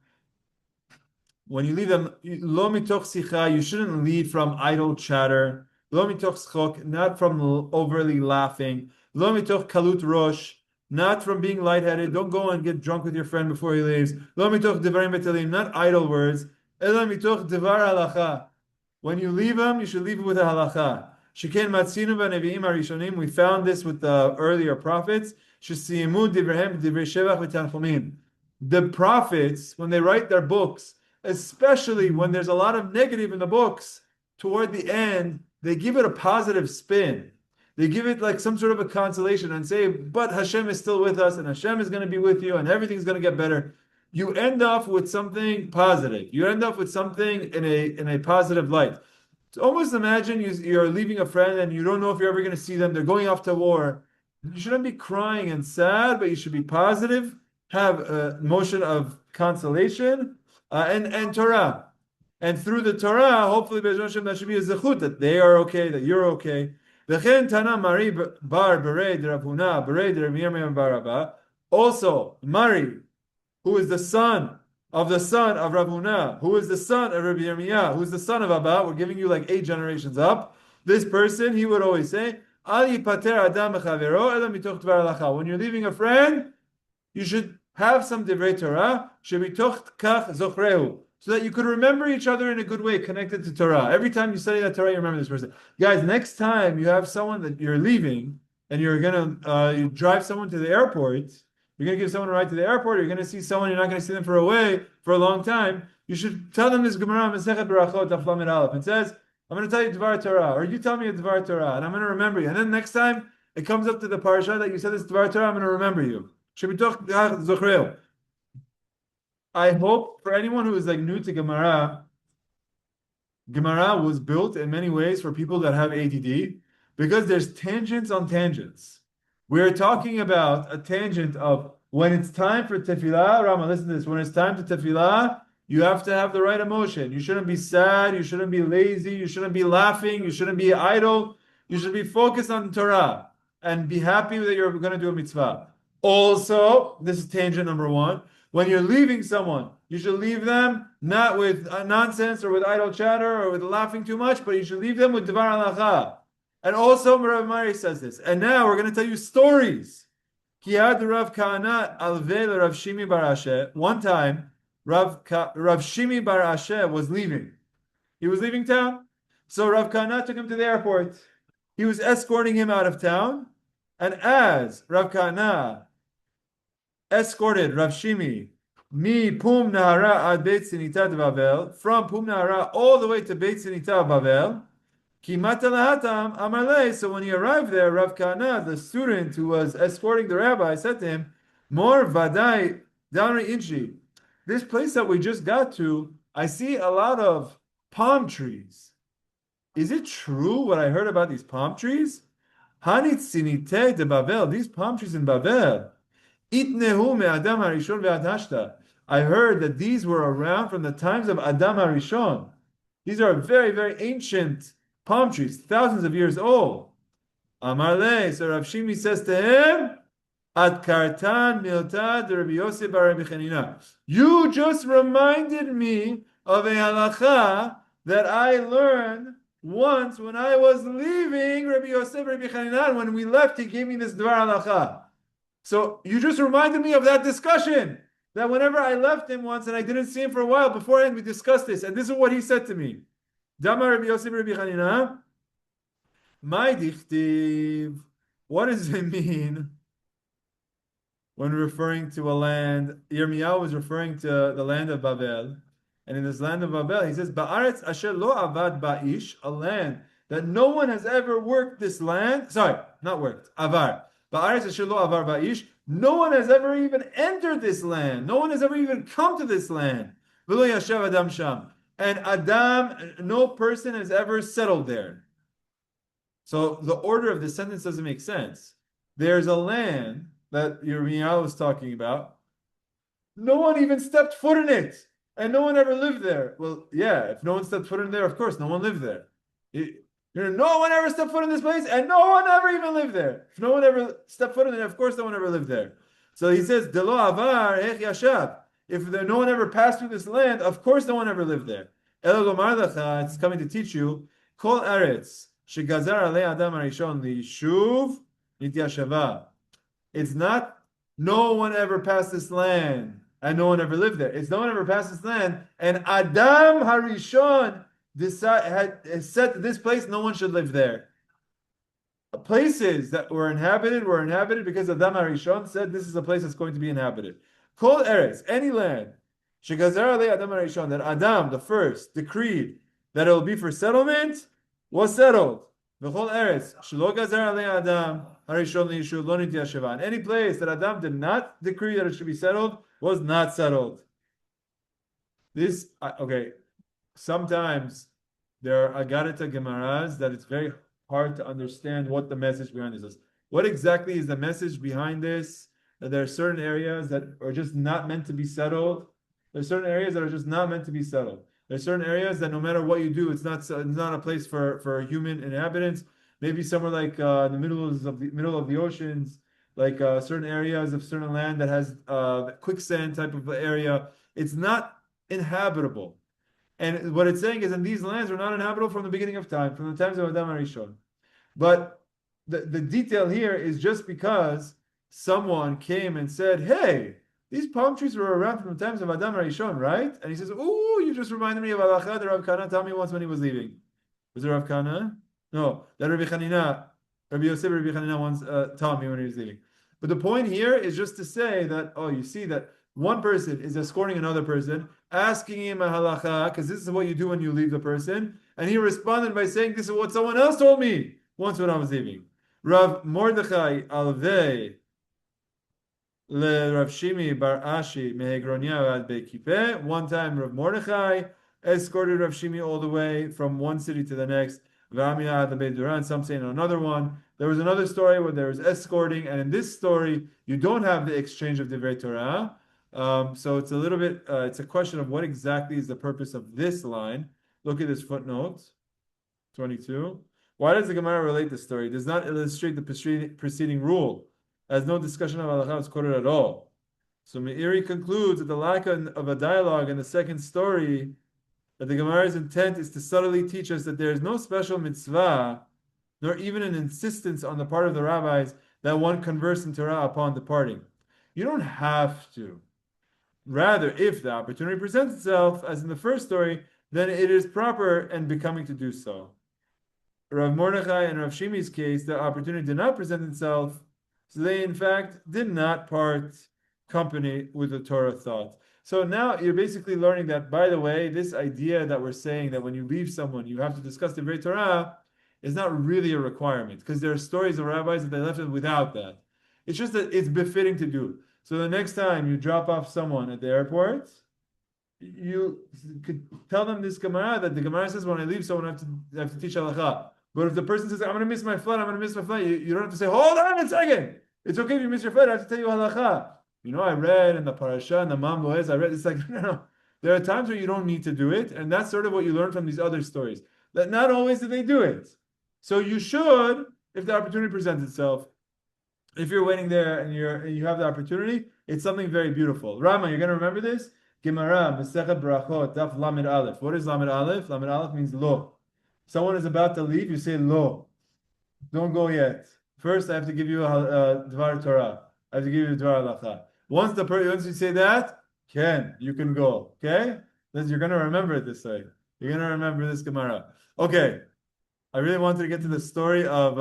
when you leave them, lo mitoch sicha, you shouldn't leave from idle chatter. Lo mitoch schok, not from overly laughing. Lo mitoch kalut rosh, not from being lightheaded. Don't go and get drunk with your friend before he leaves. Lo mitoch devarim betalim, not idle words. Ela mitoch devar halacha. When you leave him, you should leave it with a halacha. Sheken matzinu v'nevi'im harishonim. We found this with the earlier prophets. Shesimu divrehem divrei shevach v'tanchumim. The prophets, when they write their books, especially when there's a lot of negative in the books, toward the end, they give it a positive spin. They give it like some sort of a consolation and say, but Hashem is still with us, and Hashem is going to be with you, and everything's going to get better. You end up with something positive. You end up with something in a positive light. So almost imagine you're leaving a friend and you don't know if you're ever going to see them. They're going off to war. You shouldn't be crying and sad, but you should be positive. Have a motion of consolation and Torah. And through the Torah, hopefully, Hashem, that should be a zechut, that they are okay, that you're okay. Also, Mari, who is the son of Rav Huna, who is the son of Rabbi Yirmiyah, who is the son of Abba. We're giving you like 8 generations up. This person, he would always say, Al yipater adam mechavero ela mitoch dvar halacha. When you're leaving a friend, you should have some divrei Torah, shemitoch kach zochrehu, so that you could remember each other in a good way, connected to Torah. Every time you study that Torah, you remember this person. Guys, next time you have someone that you're leaving, and you're gonna you drive someone to the airport, you're going to give someone a ride to the airport, you're going to see someone, you're not going to see them for a long time, you should tell them this Gemara, Massechet Berakhot, Daf Lamed Aleph. It says, I'm going to tell you Dvar Torah, or you tell me a Dvar Torah, and I'm going to remember you. And then next time it comes up to the parasha that you said this Dvar Torah, I'm going to remember you. I hope for anyone who is like new to Gemara, Gemara was built in many ways for people that have ADD, because there's tangents on tangents. We're talking about a tangent of when it's time for tefillah. Rama, listen to this. When it's time to tefillah, you have to have the right emotion. You shouldn't be sad. You shouldn't be lazy. You shouldn't be laughing. You shouldn't be idle. You should be focused on Torah and be happy that you're going to do a mitzvah. Also, this is tangent number 1. When you're leaving someone, you should leave them not with nonsense or with idle chatter or with laughing too much, but you should leave them with Dvar Halacha. And also, Rav Mari says this. And now we're going to tell you stories. Rav Kahana alve Rav Shimi bar Ashe. One time, Rav Shimi bar Ashe was leaving. He was leaving town. So Rav Kahana took him to the airport. He was escorting him out of town. And as Rav Kahana escorted Rav Shimi mi Pum Nahara ad Beit Sinita de Bavel, from Pum Nahara all the way to Beit Sinita of Bavel, so when he arrived there, Rav Kahana, the student who was escorting the rabbi, said to him, Mor vadai downri inchi. This place that we just got to, I see a lot of palm trees. Is it true what I heard about these palm trees? Hanit sinite de Bavel, these palm trees in Bavel. Itnehu me Adam Harishon ve'ad hashta. I heard that these were around from the times of Adam Harishon. These are very, very ancient palm trees, thousands of years old. Amar le, so Rav Shimi says to him, At kartan milta de Rabbi Yosef bar Rabbi Chanina. You just reminded me of a halacha that I learned once when I was leaving Rabbi Yosef bar Rabbi Chanina. When we left, he gave me this dvar halacha. So you just reminded me of that discussion, that whenever I left him once and I didn't see him for a while, beforehand we discussed this, and this is what he said to me. Dama Rabbi Yosef Rabbi Chanina, my dichtiv. What does it mean when referring to a land? Yirmiyahu was referring to the land of Babel, and in this land of Babel, he says, "Ba'aretz asher lo avad ba'ish," a land that no one has ever worked this land. Sorry, not worked. Avar. Ba'aretz asher lo avar ba'ish. No one has ever even entered this land. No one has ever even come to this land. V'lo yashav adam sham. And Adam, no person has ever settled there. So the order of the sentence doesn't make sense. There's a land that Yirmiyahu was talking about. No one even stepped foot in it, and no one ever lived there. Well, yeah, if no one stepped foot in there, of course, no one lived there. No one ever stepped foot in this place, and no one ever even lived there. If no one ever stepped foot in it, of course, no one ever lived there. So he says, "Delo avar hech yashav." If no one ever passed through this land, of course, no one ever lived there. Elo lomar lecha, it's coming to teach you. Kol eretz shegazar alei adam harishon liyishuv nityashava. It's not no one ever passed this land and no one ever lived there. It's no one ever passed this land and Adam Harishon had said this place no one should live there. Places that were inhabited because Adam Harishon said this is a place that's going to be inhabited. Kol Eretz, any land, Shegazar alei Adam Harishon, that Adam, the first, decreed that it will be for settlement, was settled. The whole Eretz, Shelo Gazar alei Adam Harishon liyishuv lo nityashava. Any place that Adam did not decree that it should be settled was not settled. This okay. Sometimes there are Agarita Gemaras that it's very hard to understand what the message behind this is. What exactly is the message behind this? That there are certain areas that are just not meant to be settled. There's certain areas that are just not meant to be settled. There's certain areas that no matter what you do, it's not a place for human inhabitants. Maybe somewhere like in the middle of the oceans, like certain areas of certain land that has quicksand type of area. It's not inhabitable. And what it's saying is, in these lands are not inhabitable from the beginning of time, from the times of Adam Harishon. But the detail here is just because someone came and said, "Hey, these palm trees were around from the times of Adam Harishon, right?" And he says, "Ooh, you just reminded me of Halachot that Rav Kana told me once when he was leaving." Was it Rav Kana? No, that Rabbi Yosef Rabbi Chanina once taught me when he was leaving. But the point here is just to say that, you see that one person is escorting another person, asking him a halacha, because this is what you do when you leave the person, and he responded by saying, "This is what someone else told me once when I was leaving." Rav Mordechai alvei le Rav Shimi bar Ashi mehegronia ad Bekipe. One time Rav Mordechai escorted Rav Shimi all the way from one city to the next. Some say in another one. There was another story where there was escorting, and in this story, you don't have the exchange of Divrei Torah. So it's a little bit, it's a question of what exactly is the purpose of this line. Look at this footnote, 22. Why does the Gemara relate this story? It does not illustrate the preceding rule, as no discussion of halakha is quoted at all. So Meiri concludes that the lack of a dialogue in the second story, that the Gemara's intent is to subtly teach us that there is no special mitzvah, nor even an insistence on the part of the rabbis that one converse in Torah upon departing. You don't have to. Rather, if the opportunity presents itself, as in the first story, then it is proper and becoming to do so. Rav Mordechai and Rav Shimi's case, the opportunity did not present itself, so they in fact did not part company with the Torah thought. So now you're basically learning that, by the way, this idea that we're saying that when you leave someone, you have to discuss the Divrei Torah is not really a requirement, because there are stories of rabbis that they left it without that. It's just that it's befitting to do. So the next time you drop off someone at the airport, you could tell them this Gemara, that the Gemara says when I leave someone, I have to teach halacha. But if the person says, I'm going to miss my flight, you don't have to say, hold on a second. It's okay if you miss your flight, I have to tell you halacha. I read in the parasha, in the Mam Loez, I read, it's like, no. There are times where you don't need to do it, and that's sort of what you learn from these other stories. That not always do they do it. So you should, if the opportunity presents itself, if you're waiting there and you have the opportunity, it's something very beautiful. Rama, you're going to remember this? Gemara, Massechet Berakhot, Daf Lamed Aleph. What is Lamed Aleph? Lamed Aleph means lo. Someone is about to leave, you say lo. Don't go yet. First, I have to give you a Dvar Torah. I have to give you a Dvar Halacha. Once you say that, you can go. Okay? You're going to remember it this way. You're going to remember this Gemara. Okay. I really wanted to get to the story of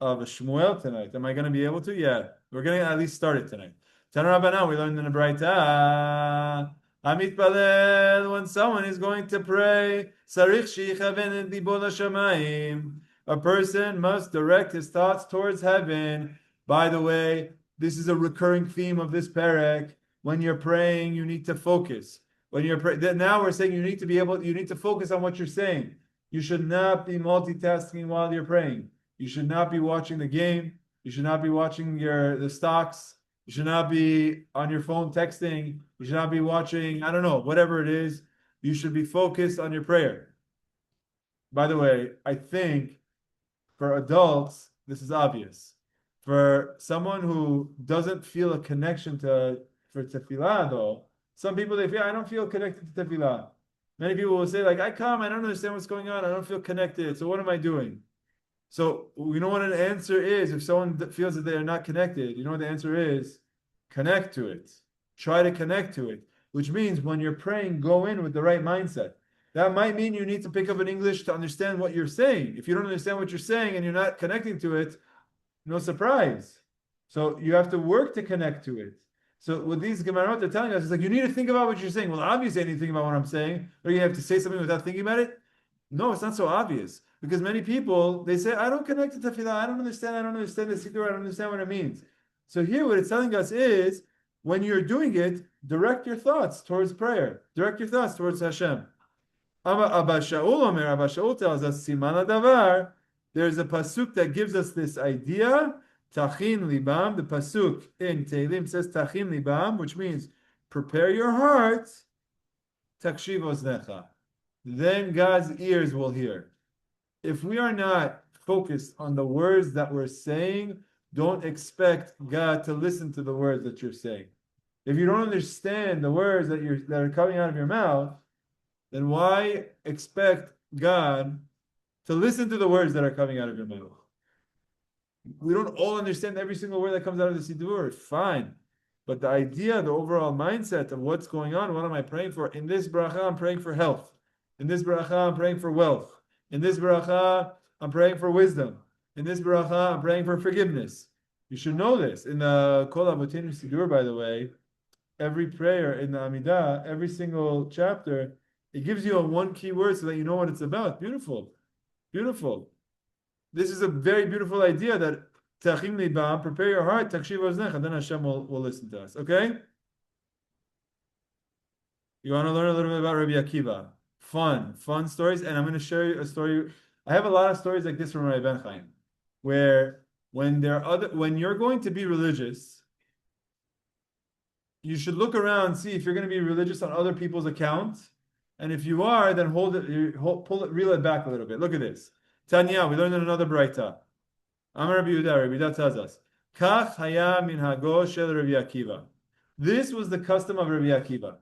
Shmuel tonight. Am I going to be able to? Yeah. We're going to at least start it tonight. Tana Rabbanan, we learned in the Braita. Amit Balel, when someone is going to pray, Sarich Shichaven et libo l'shamayim. A person must direct his thoughts towards heaven. By the way, this is a recurring theme of this parak. When you're praying, you need to focus. When you're now we're saying you need to focus on what you're saying. You should not be multitasking while you're praying. You should not be watching the game. You should not be watching the stocks. You should not be on your phone texting. You should not be watching, I don't know, whatever it is. You should be focused on your prayer. By the way, I think for adults, this is obvious. For someone who doesn't feel a connection for tefillah, though, some people, they feel, I don't feel connected to tefillah. Many people will say, like, I come, I don't understand what's going on, I don't feel connected, so what am I doing? So, you know what an answer is if someone feels that they are not connected? You know what the answer is? Connect to it. Try to connect to it. Which means when you're praying, go in with the right mindset. That might mean you need to pick up an English to understand what you're saying. If you don't understand what you're saying and you're not connecting to it, no surprise. So you have to work to connect to it. So with these Gemarot, they're telling us, it's like, you need to think about what you're saying. Well, obviously I need to think about what I'm saying. Or you have to say something without thinking about it. No, it's not so obvious. Because many people, they say, I don't connect to tefillah, I don't understand the siddur, I don't understand what it means. So here what it's telling us is, when you're doing it, direct your thoughts towards prayer. Direct your thoughts towards Hashem. Abba Shaul tells us, Siman Davar, there's a pasuk that gives us this idea, Tachin Libam, the pasuk in Tehillim says Tachin Libam, which means prepare your heart, Takshiv Oznecha. Then God's ears will hear. If we are not focused on the words that we're saying, don't expect God to listen to the words that you're saying. If you don't understand the words that are coming out of your mouth, then why expect God to listen to the words that are coming out of your mouth? We don't all understand every single word that comes out of the siddur. Fine. But the idea, the overall mindset of what's going on, what am I praying for? In this bracha, I'm praying for health. In this bracha, I'm praying for wealth. In this bracha, I'm praying for wisdom. In this bracha, I'm praying for forgiveness. You should know this. In the Kol Avotenu Siddur, by the way, every prayer in the Amidah, every single chapter, it gives you a one key word so that you know what it's about. Beautiful. Beautiful. This is a very beautiful idea that Tachim Libam, prepare your heart, Takshiv Oznecha, then Hashem will listen to us. Okay? You want to learn a little bit about Rabbi Akiva. Fun stories, and I'm going to share you a story. I have a lot of stories like this from Rabbi Ben Chaim, where when you're going to be religious, you should look around, see if you're going to be religious on other people's account, and if you are, then reel it back a little bit. Look at this. Tanya, we learned in another Braita. Amar Rabbi Yehuda tells us, Kach haya minhago shel Rabbi Akiva. This was the custom of Rabbi Akiva.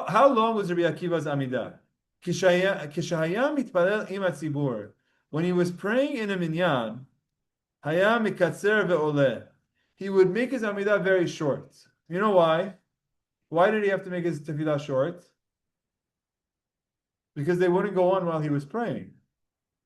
How long was Rabbi Akiva's Amidah? Kishahaya mitpalel im hatzibur. When he was praying in a minyan, haya mikatzer ve'oleh. He would make his Amidah very short. You know why? Why did he have to make his tefillah short? Because they wouldn't go on while he was praying.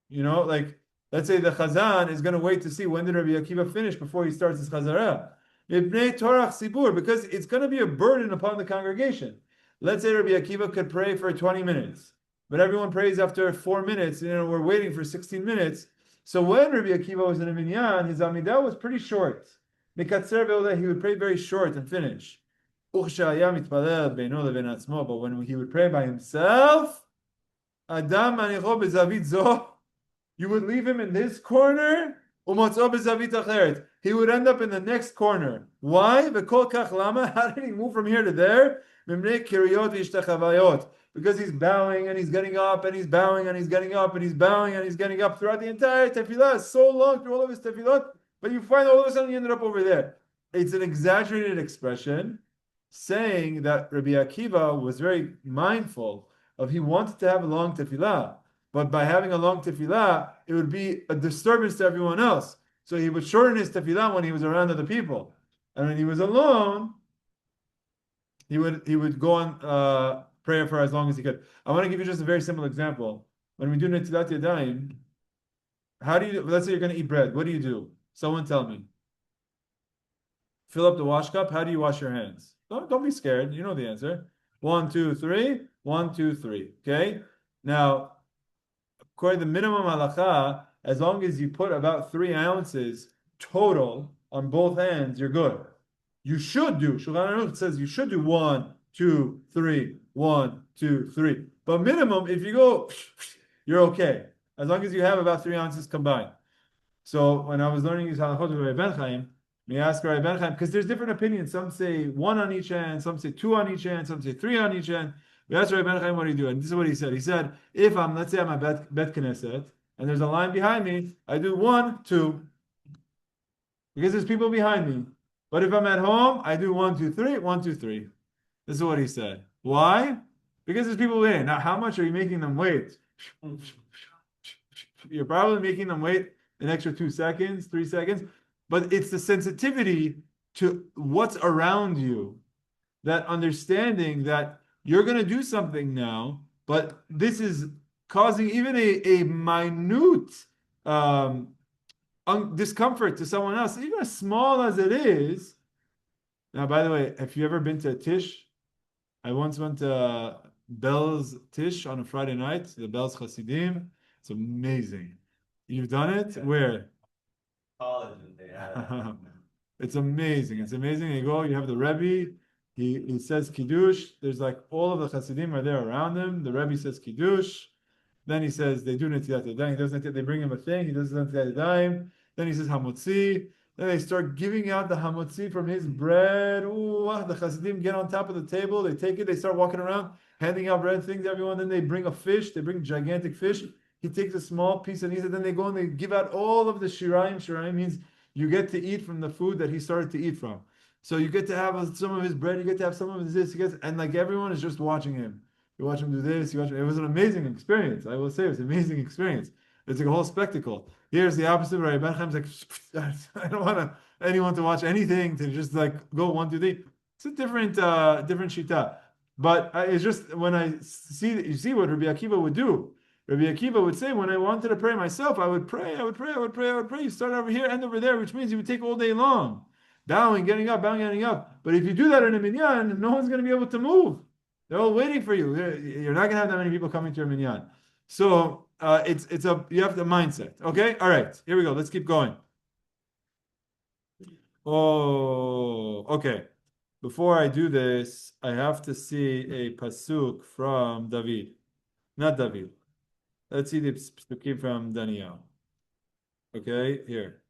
You know, like, let's say the Chazan is going to wait to see when did Rabbi Akiva finish before he starts his Chazarah. Because it's going to be a burden upon the congregation. Let's say Rabbi Akiva could pray for 20 minutes, but everyone prays after 4 minutes, we're waiting for 16 minutes. So when Rabbi Akiva was in a minyan, his Amidah was pretty short. He would pray very short and finish. But when he would pray by himself, you would leave him in this corner, he would end up in the next corner. Why? How did he move from here to there? Because he's bowing and he's getting up and he's bowing and he's getting up and he's bowing and he's getting up throughout the entire tefillah. It's so long through all of his tefillot, but you find all of a sudden you ended up over there. It's an exaggerated expression saying that Rabbi Akiva was very mindful of he wanted to have a long tefillah, but by having a long tefillah, it would be a disturbance to everyone else. So he would shorten his tefillah when he was around other people, and when he was alone, he would go on prayer for as long as he could. I want to give you just a very simple example. When we do Netilat Yadayim, let's say you're going to eat bread. What do you do? Someone tell me. Fill up the wash cup. How do you wash your hands? Don't be scared. You know the answer. 1, 2, 3. 1, 2, 3. Okay? Now, according to the minimum halacha, as long as you put about 3 ounces total on both hands, you're good. You should do. Shulchan Aruch says you should do 1, 2, 3, 1, 2, 3. But minimum, if you go you're okay. As long as you have about 3 ounces combined. So when I was learning these halachot with Rabbi Ben Chaim, we asked Rabbi Ben Chaim, because there's different opinions. Some say 1 on each hand, some say 2 on each hand, some say 3 on each hand. We asked Rabbi Ben Chaim, what do you do? And this is what he said. He said, if I'm, let's say I'm at Bet Knesset, and there's a line behind me, I do 1, 2. Because there's people behind me. But if I'm at home, I do 1, 2, 3, 1, 2, 3. This is what he said. Why? Because there's people waiting. Now, how much are you making them wait? You're probably making them wait an extra 2 seconds, 3 seconds. But it's the sensitivity to what's around you, that understanding that you're going to do something now, but this is causing even a minute discomfort to someone else, even as small as it is. Now, by the way, have you ever been to a Tish? I once went to Bell's Tish on a Friday night, the Bell's Hasidim. It's amazing. You've done it? Where? College, they had. It's amazing. It's amazing. You go, you have the Rebbe, he says Kiddush. There's like all of the Hasidim are there around him. The Rebbe says Kiddush. Then he says they do Netilat Yadayim. He does Netilat, they bring him a thing. He does Netilat Yadayim. Then he says Hamotzi. Then they start giving out the Hamotzi from his bread. Ooh, the Hasidim get on top of the table. They take it. They start walking around, handing out bread things to everyone. Then they bring a fish. They bring gigantic fish. He takes a small piece and he said, then they go and they give out all of the shirayim. Shirayim means you get to eat from the food that he started to eat from. So you get to have some of his bread, you get to have some of his this, and like everyone is just watching him. You watch him do this, you watch him. It was an amazing experience. I will say it was an amazing experience. It's like a whole spectacle. Here's the opposite, right? Ben Chaim's like, I don't want anyone to watch anything, to just like go 1, 2, 3. It's a different shita. But it's just when I see that, you see what Rabbi Akiva would do. Rabbi Akiva would say, when I wanted to pray myself, I would pray. You start over here, end over there, which means you would take all day long. Bowing, getting up. But if you do that in a minyan, no one's going to be able to move. They're all waiting for you. You're not going to have that many people coming to your minyan. So you have the mindset. Okay? All right. Here we go. Let's keep going. Oh, okay. Before I do this, I have to see a pasuk from David. Not David. Let's see the psukim from Daniel. Okay, here.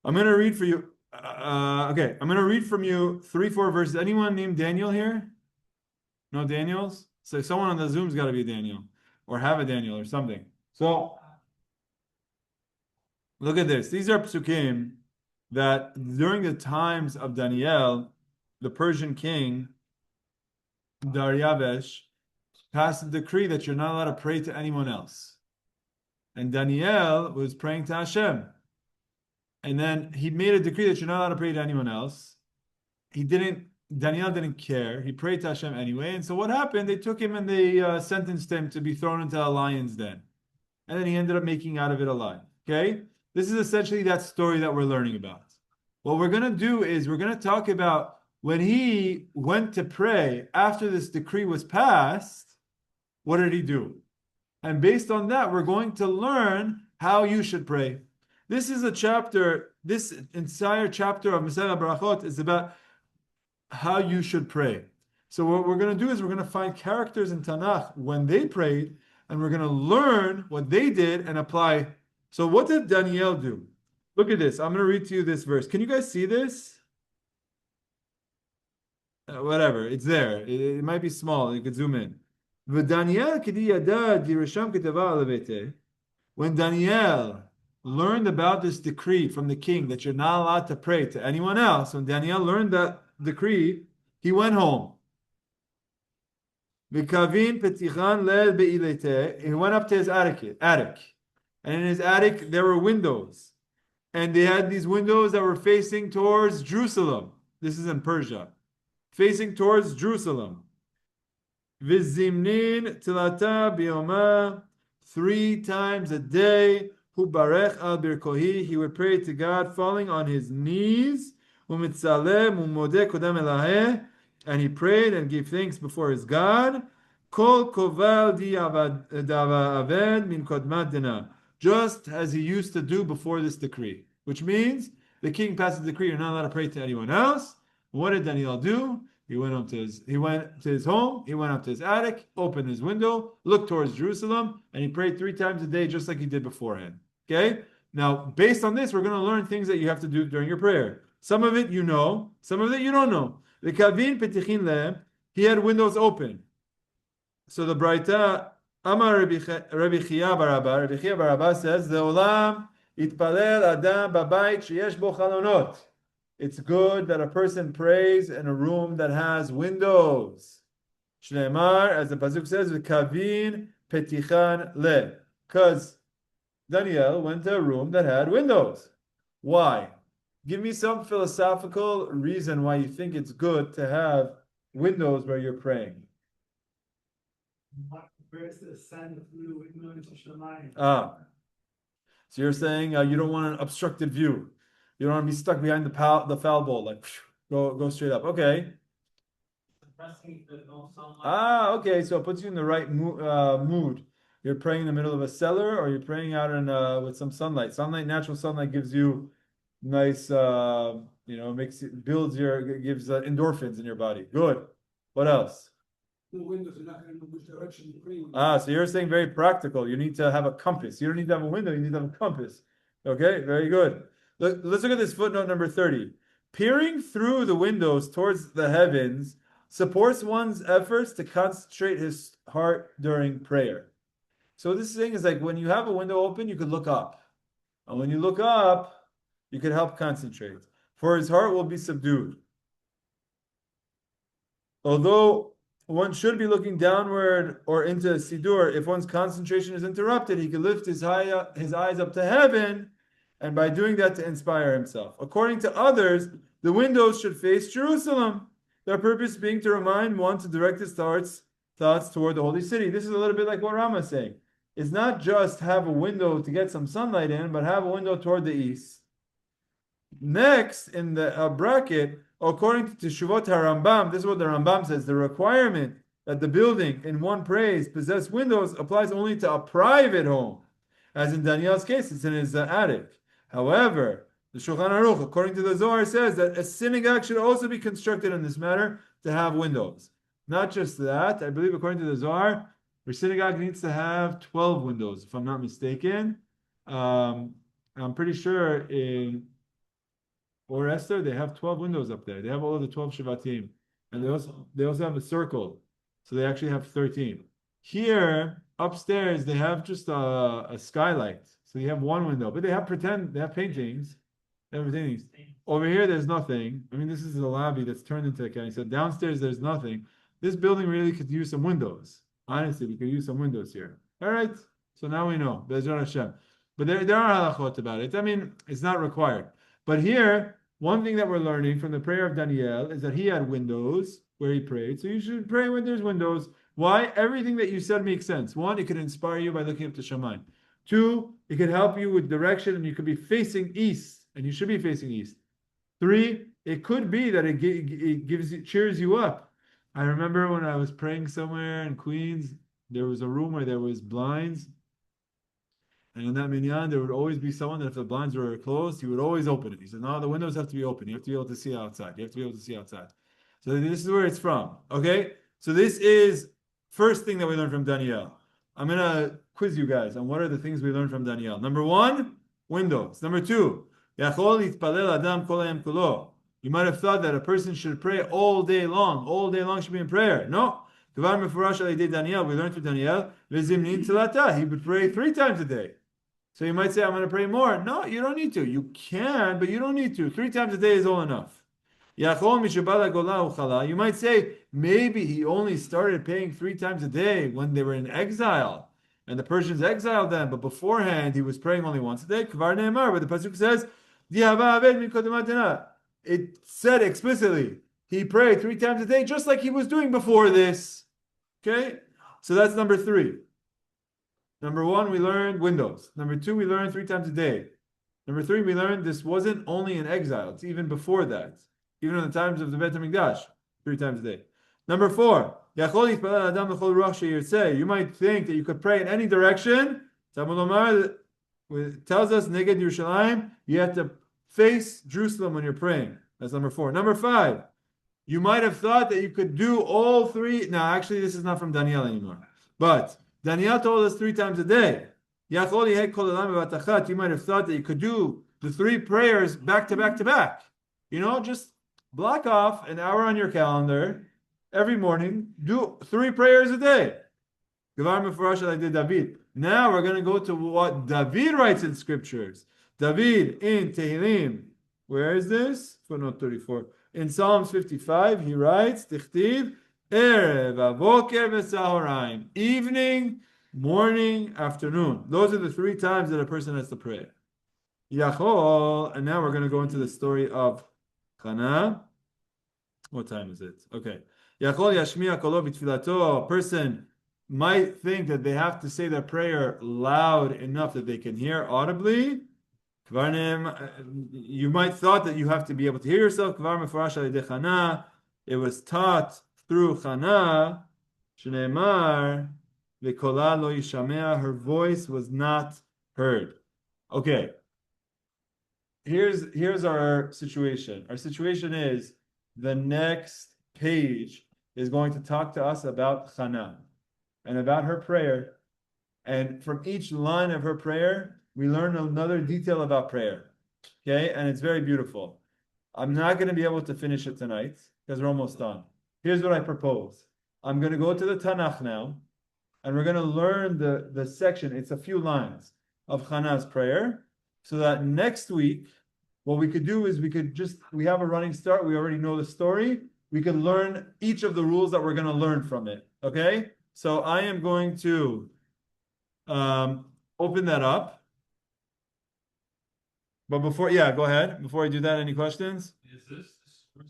I'm going to read for you. Okay, I'm going to read from you 3, 4 verses. Anyone named Daniel here? No Daniels? So someone on the Zoom's got to be Daniel, or have a Daniel or something. So look at this. These are psukim that during the times of Daniel, the Persian king, Dariavesh, passed a decree that you're not allowed to pray to anyone else. And Daniel was praying to Hashem. And then he made a decree that you're not allowed to pray to anyone else. Daniel didn't care. He prayed to Hashem anyway. And so what happened? They took him and they sentenced him to be thrown into a lion's den. And then he ended up making out of it alive. Okay? This is essentially that story that we're learning about. What we're going to do is we're going to talk about when he went to pray after this decree was passed, what did he do? And based on that, we're going to learn how you should pray. This is a chapter, this entire chapter of Massechet Berakhot is about how you should pray. So what we're going to do is we're going to find characters in Tanakh when they prayed, and we're going to learn what they did and apply. So what did Daniel do? Look at this. I'm going to read to you this verse. Can you guys see this? Whatever, it's there. It might be small. You could zoom in. When Daniel learned about this decree from the king that you're not allowed to pray to anyone else, when Daniel learned that decree, he went home. He went up to his attic. And in his attic, there were windows. And they had these windows that were facing towards Jerusalem. This is in Persia. Facing towards Jerusalem. Vizimnin tilata bioma, 3 times a day. Hu barech al birkohi, he would pray to God, falling on his knees. Umitzalem umodeh kodam elaheh, and he prayed and gave thanks before his God. Kol koval di aved min kodmat dina, just as he used to do before this decree. Which means the king passed the decree, you're not allowed to pray to anyone else. What did Daniel do? He went up to his home, he went up to his attic, opened his window, looked towards Jerusalem, and he prayed 3 times a day just like he did beforehand. Okay? Now, based on this, we're going to learn things that you have to do during your prayer. Some of it you know, some of it you don't know. The kavin petichin le, he had windows open. So the Braita, Amar Rabbi Chia Barabba says, Leolam itpalel adam babayit sheyesh bo chalonot. It's good that a person prays in a room that has windows. Shneimar, as the pasuk says, v'kavin petichan le. Because Daniel went to a room that had windows. Why? Give me some philosophical reason why you think it's good to have windows where you're praying. Where's the sun through the window into Shemayim? So you're saying you don't want an obstructed view. You don't want to be stuck behind the foul ball, like go straight up. Okay. Okay. So it puts you in the right mood. You're praying in the middle of a cellar, or you're praying out in with some sunlight. Natural sunlight gives you nice, gives endorphins in your body. Good. What else? The windows are not going to know which direction you're praying. So you're saying very practical. You need to have a compass. You don't need to have a window. You need to have a compass. Okay, very good. Let's look at this footnote number 30. Peering through the windows towards the heavens supports one's efforts to concentrate his heart during prayer. So what this thing is like, when you have a window open, you could look up. And when you look up, you could help concentrate. For his heart will be subdued. Although one should be looking downward or into a Sidur, if one's concentration is interrupted, he could lift his eyes up to heaven, and by doing that to inspire himself. According to others, the windows should face Jerusalem, their purpose being to remind one to direct his thoughts toward the holy city. This is a little bit like what Rama is saying. It's not just have a window to get some sunlight in, but have a window toward the east. Next, in the bracket, according to Teshuvot HaRambam, this is what the Rambam says, the requirement that the building in one praise possess windows applies only to a private home. As in Daniel's case, it's in his attic. However, the Shulchan Aruch, according to the Zohar, says that a synagogue should also be constructed in this manner to have windows. Not just that, I believe according to the Zohar, your synagogue needs to have 12 windows, if I'm not mistaken. I'm pretty sure in Or Esther, they have 12 windows up there. They have all of the 12 Shavatim. And they also have a circle. So they actually have 13. Here, upstairs, they have just a skylight. So you have one window. But they have paintings. They have paintings. Over here, there's nothing. I mean, this is the lobby that's turned into a cabin. So downstairs, there's nothing. This building really could use some windows. Honestly, we could use some windows here. All right. So now we know. Be'ezrat Hashem. But there are halachot about it. I mean, it's not required. But here, one thing that we're learning from the prayer of Daniel is that he had windows where he prayed. So you should pray when there's windows. Why? Everything that you said makes sense. One, it could inspire you by looking up to Shammai. Two, it could help you with direction, and you could be facing east, and you should be facing east. Three, it could be that it cheers you up. I remember when I was praying somewhere in Queens, there was a room where there was blinds. And in that minyan, there would always be someone that if the blinds were closed, he would always open it. He said, no, the windows have to be open. You have to be able to see outside. You have to be able to see outside. So this is where it's from. Okay? So this is first thing that we learned from Daniel. I'm going to quiz you guys on what are the things we learned from Daniel. Number one, windows. Number two, you might have thought that a person should pray all day long. All day long should be in prayer. No. We learned from Daniel, he would pray 3 times a day. So you might say, I'm going to pray more. No, you don't need to. You can, but you don't need to. 3 times a day is all enough. You might say, maybe he only started praying 3 times a day when they were in exile, and the Persians exiled them, but beforehand he was praying only once a day. But the pasuk says, it said explicitly, he prayed 3 times a day, just like he was doing before this. Okay? So that's number 3. Number 1, we learned windows. Number 2, we learned 3 times a day. Number 3, we learned this wasn't only in exile. It's even before that. Even in the times of the Beit HaMikdash, 3 times a day. Number 4, you might think that you could pray in any direction. It tells us, Neged Yerushalayim, you have to face Jerusalem when you're praying. That's number 4. Number 5, You might have thought that you could do all three. Now, actually, this is not from Daniel anymore. But Daniel told us 3 times a day. You might have thought that you could do the 3 prayers back to back to back. Just block off an hour on your calendar every morning. Do 3 prayers a day. Now we're going to go to what David writes in scriptures. David in Tehillim. Where is this? Footnote 34. In Psalms 55, he writes, Tichtiv, Erev, Avoker, V'Sahoraim. Evening, morning, afternoon. Those are the 3 times that a person has to pray. Yachol, and now we're going to go into the story of Hannah. What time is it? Okay. Yachol Yashmiya Kolo B'Tfilato. A person might think that they have to say their prayer loud enough that they can hear audibly. You might thought that you have to be able to hear yourself. It was taught through Chana. Shneimar v'kola lo yishamea. Her voice was not heard. Okay. Here's our situation. Our situation is the next page is going to talk to us about Chana and about her prayer. And from each line of her prayer, we learn another detail about prayer. Okay? And it's very beautiful. I'm not going to be able to finish it tonight because we're almost done. Here's what I propose. I'm going to go to the Tanakh now, and we're going to learn the section. It's a few lines of Hannah's prayer, so that next week, what we could do is we have a running start. We already know the story. We can learn each of the rules that we're going to learn from it. Okay? So I am going to open that up. But go ahead. Before I do that, any questions? Is this the source?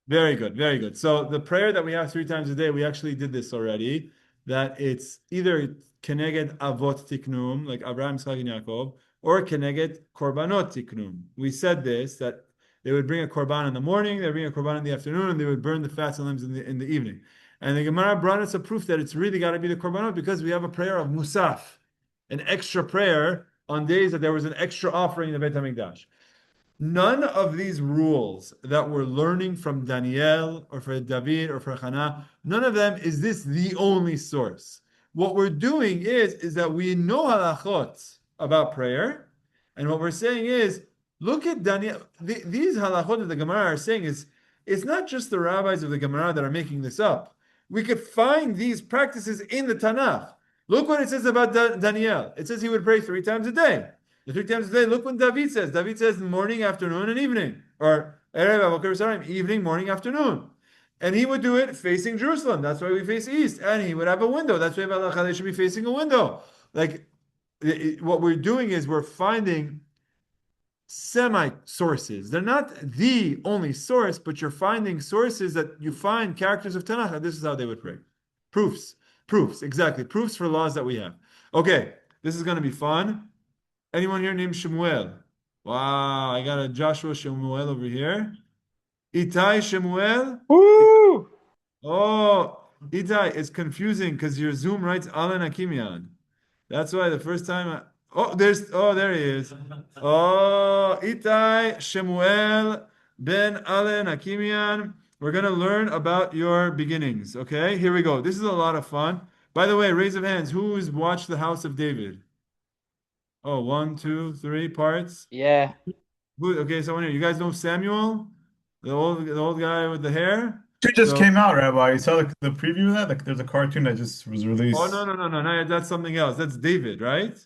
Very good, very good. So the prayer that we have 3 times a day, we actually did this already. That it's either keneged avot tiknum, like Abraham, Yitzchak, and Yaakov, or keneged korbanot tiknum. We said this, that they would bring a korban in the morning, they would bring a korban in the afternoon, and they would burn the fats and limbs in the evening. And the Gemara brought us a proof that it's really got to be the korbanot because we have a prayer of musaf, an extra prayer on days that there was an extra offering in the Beit HaMikdash. None of these rules that we're learning from Daniel or for David or for Hannah, none of them is this the only source. What we're doing is that we know halachot about prayer, and what we're saying is, look at Daniel. These halachot that the Gemara are saying it's not just the rabbis of the Gemara that are making this up. We could find these practices in the Tanakh. Look what it says about Daniel. It says he would pray 3 times a day. The 3 times a day, look what David says. David says morning, afternoon, and evening. Or Erev, Avoker, V'Sahoraim, evening, morning, afternoon. And he would do it facing Jerusalem. That's why we face east. And he would have a window. That's why they should be facing a window. What we're doing is we're finding semi-sources. They're not the only source, but you're finding sources that you find characters of Tanakh, and this is how they would pray. Proofs, exactly. Proofs for laws that we have. Okay, this is going to be fun. Anyone here named Shemuel? Wow, I got a Joshua Shemuel over here. Itai Shemuel? Woo! Oh, Itai, it's confusing because your Zoom writes Alan Akimian. That's why the first time there he is. Oh, Itai Shemuel ben Alan Akimian. We're going to learn about your beginnings. Okay, here we go. This is a lot of fun. By the way, raise of hands. Who's watched The House of David? Oh, 1, 2, 3 parts. Yeah. Okay, someone here. You guys know Samuel, the old guy with the hair. It just came out, Rabbi. You saw the preview of that? There's a cartoon that just was released. Oh no, that's something else. That's David, right?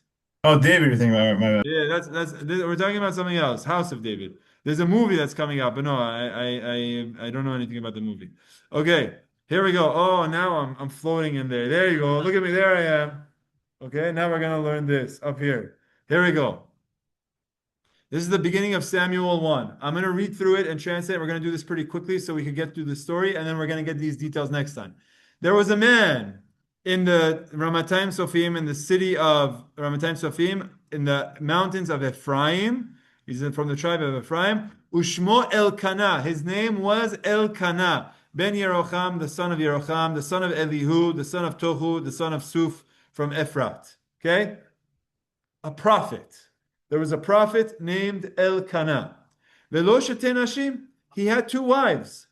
Oh, David, you're thinking about my bad. Yeah, that's we're talking about something else. House of David. There's a movie that's coming out, but no, I don't know anything about the movie. Okay, here we go. Oh, now I'm floating in there. There you go. Look at me. There I am. Okay, now we're gonna learn this up here. Here we go. This is the beginning of Samuel 1. I'm going to read through it and translate. We're going to do this pretty quickly so we can get through the story, and then we're going to get these details next time. There was a man in the Ramatayim Sofim, in the city of Ramatayim Sofim, in the mountains of Ephraim. He's from the tribe of Ephraim. Ushmo Elkanah. His name was Elkanah. Ben Yerocham, the son of Yerocham, the son of Elihu, the son of Tohu, the son of Suf, from Ephrat. Okay? A prophet. There was a prophet named Elkanah. Velo shetei nashim. He had two wives.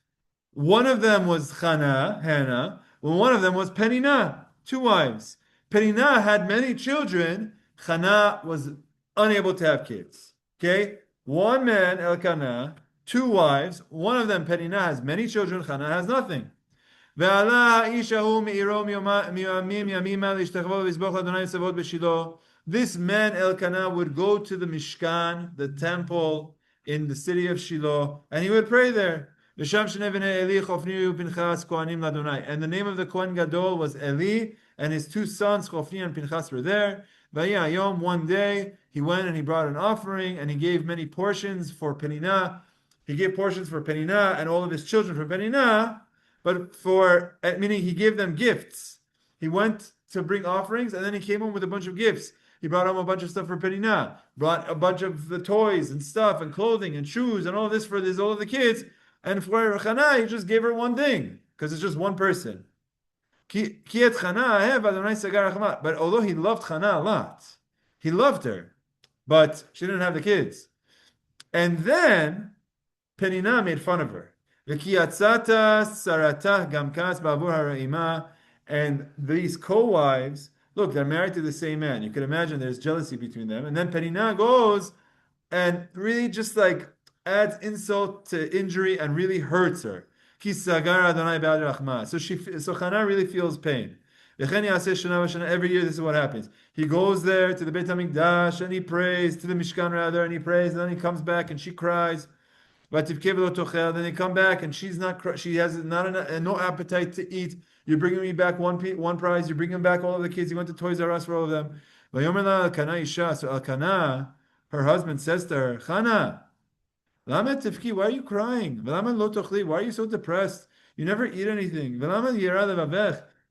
One of them was Hannah, and one of them was Peninnah, two wives. Peninnah had many children. Hannah was unable to have kids. Okay? One man, Elkanah, two wives. One of them, Peninnah, has many children. Hannah has nothing. This man Elkanah would go to the Mishkan, the temple in the city of Shiloh, and he would pray there. And the name of the Kohen Gadol was Eli, and his two sons, Chofni and Pinchas, were there. One day, he went and he brought an offering, and he gave many portions for Peninnah. He gave portions for Peninnah and all of his children for Peninnah, but meaning he gave them gifts. He went to bring offerings, and then he came home with a bunch of gifts. He brought home a bunch of stuff for Peninnah, brought a bunch of the toys and stuff and clothing and shoes and all this for all of the kids. And for Hannah, he just gave her one thing, because it's just one person. But although he loved Hannah a lot, he loved her, but she didn't have the kids. And then Peninnah made fun of her. And these co-wives, look, they're married to the same man. You can imagine there's jealousy between them. And then Peninnah goes and really just like adds insult to injury and really hurts her. So Hannah really feels pain. Every year this is what happens. He goes there to the Beit HaMikdash and he prays, to the Mishkan rather, and he prays, and then he comes back and she cries. Then they come back and she has no appetite to eat. You're bringing me back one prize. You're bringing back all of the kids. You went to Toys R Us for all of them. So Elkanah, her husband, says to her, Chana, why are you crying? Why are you so depressed? You never eat anything. Why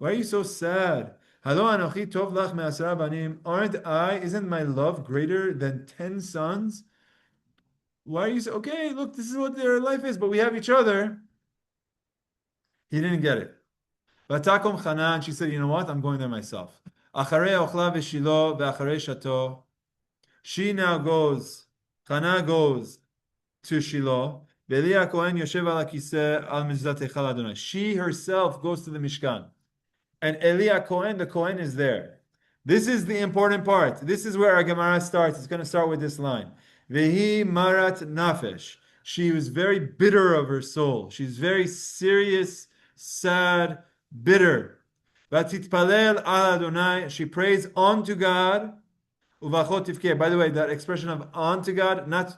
are you so sad? Aren't I? Isn't my love greater than 10 sons? Why are you so okay? Look, this is what their life is, but we have each other. He didn't get it. Vatakom Chana, and she said, you know what? I'm going there myself. She now goes, Chana goes to Shiloh. She herself goes to the Mishkan. And Eli Cohen, the Cohen is there. This is the important part. This is where our Gemara starts. It's going to start with this line. Vehi marat nafesh. She was very bitter of her soul. She's very serious, sad, bitter. Vatitpalel al Adonai. She prays unto God. Uvachot tivkeh. By the way, that expression of unto God, not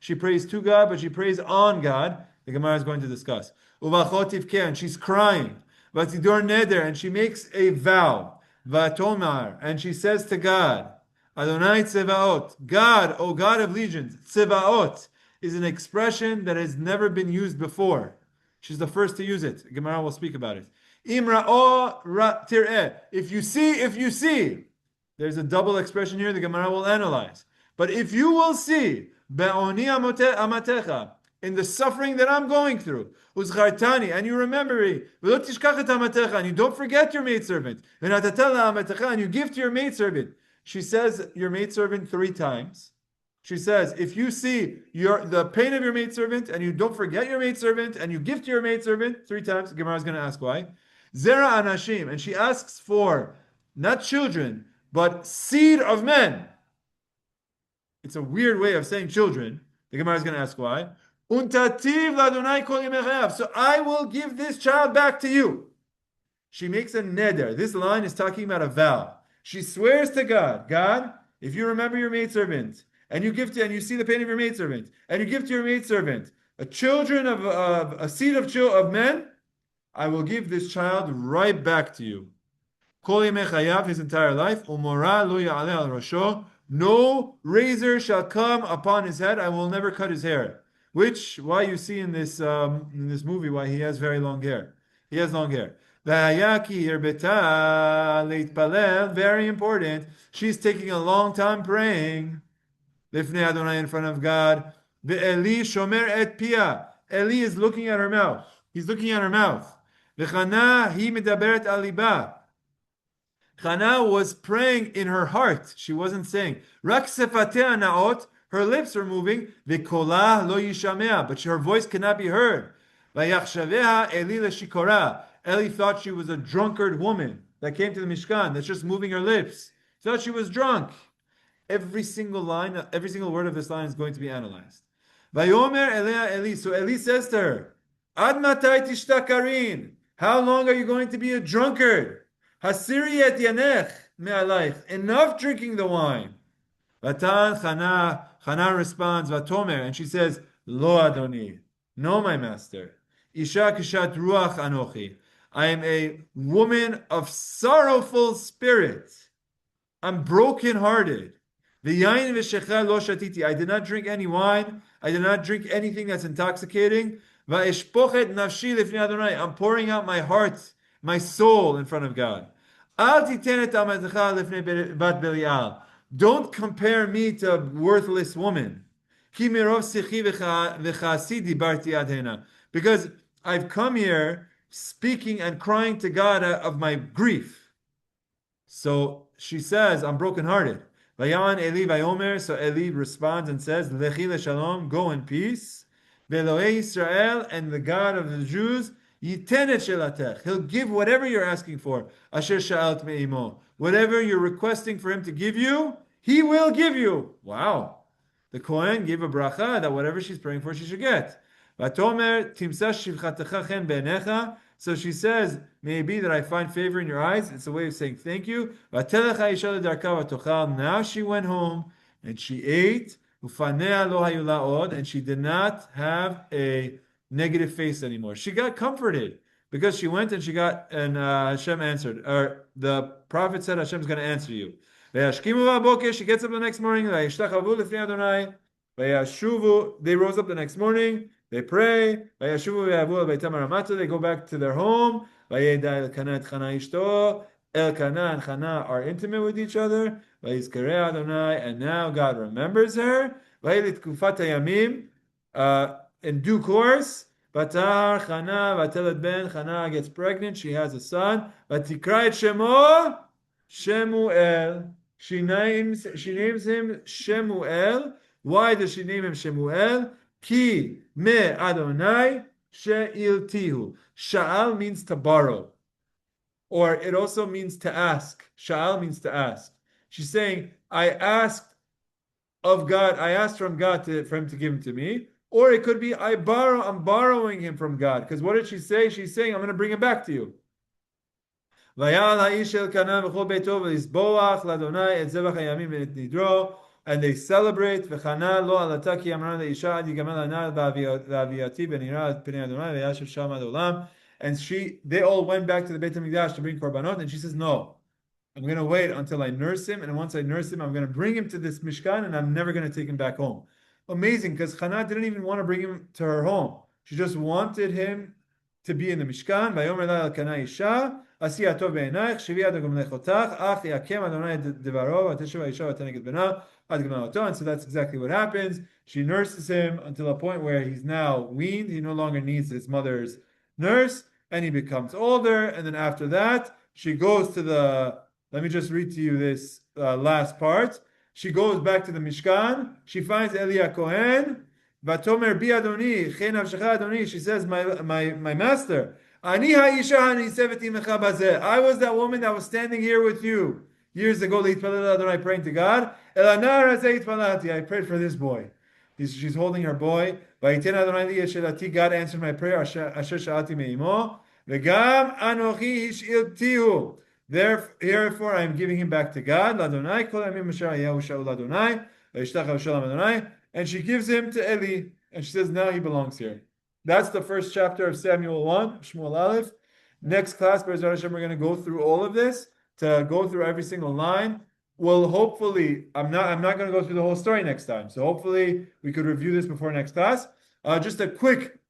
she prays to God, but she prays on God. The Gemara is going to discuss. Uvachot tivkeh, and she's crying. Vatidur neder, and she makes a vow. Vatomar, and she says to God, Adonai Tsevaot, God, O God of legions. Tsevaot is an expression that has never been used before. She's the first to use it. Gemara will speak about it. Imra'o tir'eh. If you see. There's a double expression here the Gemara will analyze. But if you will see, be'oni amatecha, in the suffering that I'm going through, uzchartani, and you remember me, v'lo tishkach et amatecha, and you don't forget your maidservant, v'natatel amatecha, and you give to your maidservant. She says your maidservant 3 times. She says, if you see the pain of your maidservant, and you don't forget your maidservant, and you give to your maidservant 3 times, Gemara is going to ask why. Zera anashim, and she asks for not children, but seed of men. It's a weird way of saying children. The Gemara is going to ask why. Untativ ladonai kol yamechayav. So I will give this child back to you. She makes a neder. This line is talking about a vow. She swears to God, God, if you remember your maidservant, and you give to, and you see the pain of your maidservant, and you give to your maidservant a seed of men, I will give this child right back to you. Kol yamechayav, his entire life. Umora lo ya'aleh al rasho. No razor shall come upon his head. I will never cut his hair. Why you see in this movie why he has very long hair. He has long hair. Very important. She's taking a long time praying. Lifnei Adonai, in front of God. Eli shomer et pia. Eli is looking at her mouth. He's looking at her mouth. V'chana hi medaberet al liba. Hannah was praying in her heart. She wasn't saying. Rak sefatea naot. Her lips were moving. V'kolah lo yishamea. But her voice cannot be heard. Vayachshaveha Eli leshikora. Eli thought she was a drunkard woman that came to the Mishkan, that's just moving her lips. Thought she was drunk. Every single line, every single word of this line is going to be analyzed. Vayomer Elea Eli. So Eli says to her, Ad matai tishtakarin. How long are you going to be a drunkard? Hasiri et yanech me'alaych. Enough drinking the wine. Vatan Chana responds, Vatomer, and she says, Lo Adoni. No, my master. Isha kishat ruach anochi. I am a woman of sorrowful spirit. I'm broken-hearted. V'yayin v'shechel lo shatiti. I did not drink any wine. I did not drink anything that's intoxicating. Va'eshpochet nafshi lifnei Adonai. I'm pouring out my heart, my soul in front of God. Al titen et amatecha lifnei bat Belial. Don't compare me to a worthless woman. Ki mirov sichi v'chasi dibarti ad hena. Because I've come here speaking and crying to God of my grief. So she says, I'm brokenhearted. Vayan Eli vayomer. So Eli responds and says, Lechi leshalom, go in peace. Ve'Elohei Israel, and the God of the Jews, yiten et shelatech. He'll give whatever you're asking for. Asher sha'alt me'imo. Whatever you're requesting for him to give you, he will give you. Wow. The Kohen gave a bracha that whatever she's praying for, she should get. Vatomer timsa shivchatecha chen be'necha. So she says, may it be that I find favor in your eyes. It's a way of saying thank you. Now she went home and she ate. And she did not have a negative face anymore. She got comforted because she went and she got, and Hashem answered. Or the prophet said Hashem's going to answer you. She gets up the next morning. They rose up the next morning. They pray. They go back to their home. Elkanah and Chana are intimate with each other. And now God remembers her. In due course, Chana gets pregnant. She has a son. Shemo Shemuel. She names him Shemuel. Why does she name him Shemuel? Ki me Adonai she'iltihu. Sha'al means to borrow, or it also means to ask. Sha'al means to ask. She's saying, I asked of God. I asked from God for Him to give him to me. Or it could be, I'm borrowing him from God. Because what did she say? She's saying, I'm going to bring him back to you. And they celebrate. And they all went back to the Beit HaMikdash to bring korbanot, and she says, no, I'm going to wait until I nurse him, and once I nurse him, I'm going to bring him to this Mishkan, and I'm never going to take him back home. Amazing, because Chana didn't even want to bring him to her home. She just wanted him to be in the Mishkan. And so that's exactly what happens. She nurses him until a point where he's now weaned. He no longer needs his mother's nurse, and he becomes older. And then after that, she goes to let me just read to you this last part. She goes back to the Mishkan. She finds Eli Kohen. Vatomer bi Adoni, chen avshecha Adoni. She says, my master, Ani ha'isha haniseveti mecha bazeh. I was that woman that was standing here with you years ago. Leitpalel Adonai, praying to God. Elanar hazeh itpalati. I prayed for this boy. She's holding her boy. Vayiten Adonai li yeshelati. God answered my prayer. Asher sha'ati me'imo. V'gam anochi hish'iltihu. Therefore, I am giving him back to God. And she gives him to Eli, and she says, now he belongs here. That's the first chapter of Samuel 1, Shmuel Aleph. Next class, Be'ezrat Hashem, we're going to go through all of this, to go through every single line. Well, hopefully, I'm not going to go through the whole story next time. So hopefully, we could review this before next class. Just a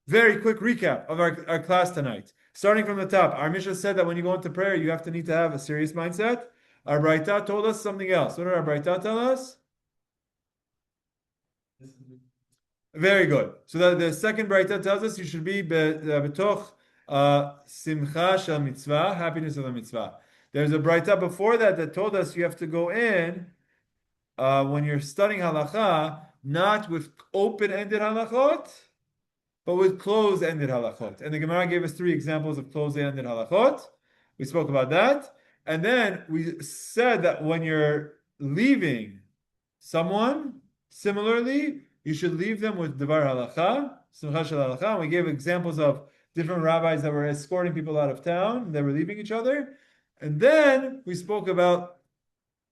very quick recap of our class tonight. Starting from the top, our Mishnah said that when you go into prayer, you need to have a serious mindset. Our Braita told us something else. What did our Braita tell us? Very good. So the second Braita tells us you should be betoch simcha shel mitzvah, happiness of the mitzvah. There's a Braita before that told us you have to go in when you're studying halacha, not with open-ended halachot, but with closed-ended halachot. And the Gemara gave us 3 examples of closed-ended halachot. We spoke about that. And then we said that when you're leaving someone, similarly, you should leave them with Devar Halacha, Simcha Shel Halacha. And we gave examples of different rabbis that were escorting people out of town. They were leaving each other. And then we spoke about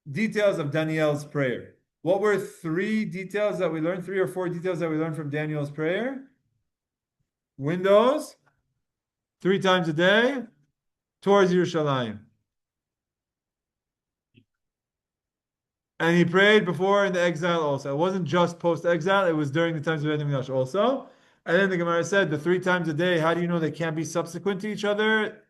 details of Daniel's prayer. What were 3 details that we learned? 3 or 4 details that we learned from Daniel's prayer? Windows, 3 times a day, towards Yerushalayim. And he prayed before in the exile also. It wasn't just post-exile, it was during the times of Beit HaMikdash also. And then the Gemara said the 3 times a day, how do you know they can't be subsequent to each other?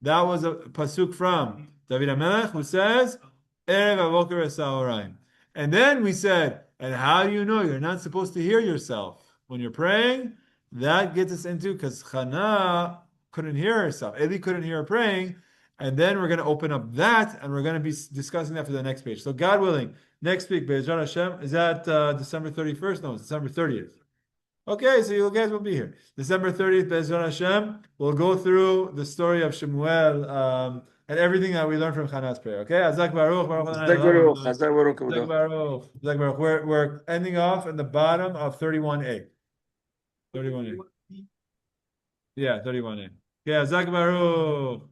That was a pasuk from David HaMelech who says, Erev Avoker Esaoraim. And then we said, and how do you know you're not supposed to hear yourself when you're praying? That gets us into, because Chana couldn't hear herself. Eli couldn't hear her praying. And then we're going to open up that, and we're going to be discussing that for the next page. So God willing, next week, Be'ezrat Hashem, is that December 31st? No, it's December 30th. Okay, so you guys will be here. December 30th, Be'ezrat Hashem, we'll go through the story of Shemuel and everything that we learned from Chana's prayer. Okay? Azak Baruch, Azak Baruch, Azak Baruch, Azak Baruch, Azak Baruch. We're ending off in the bottom of 31A. 31A. Yeah, 31A. Okay, Azak Baruch.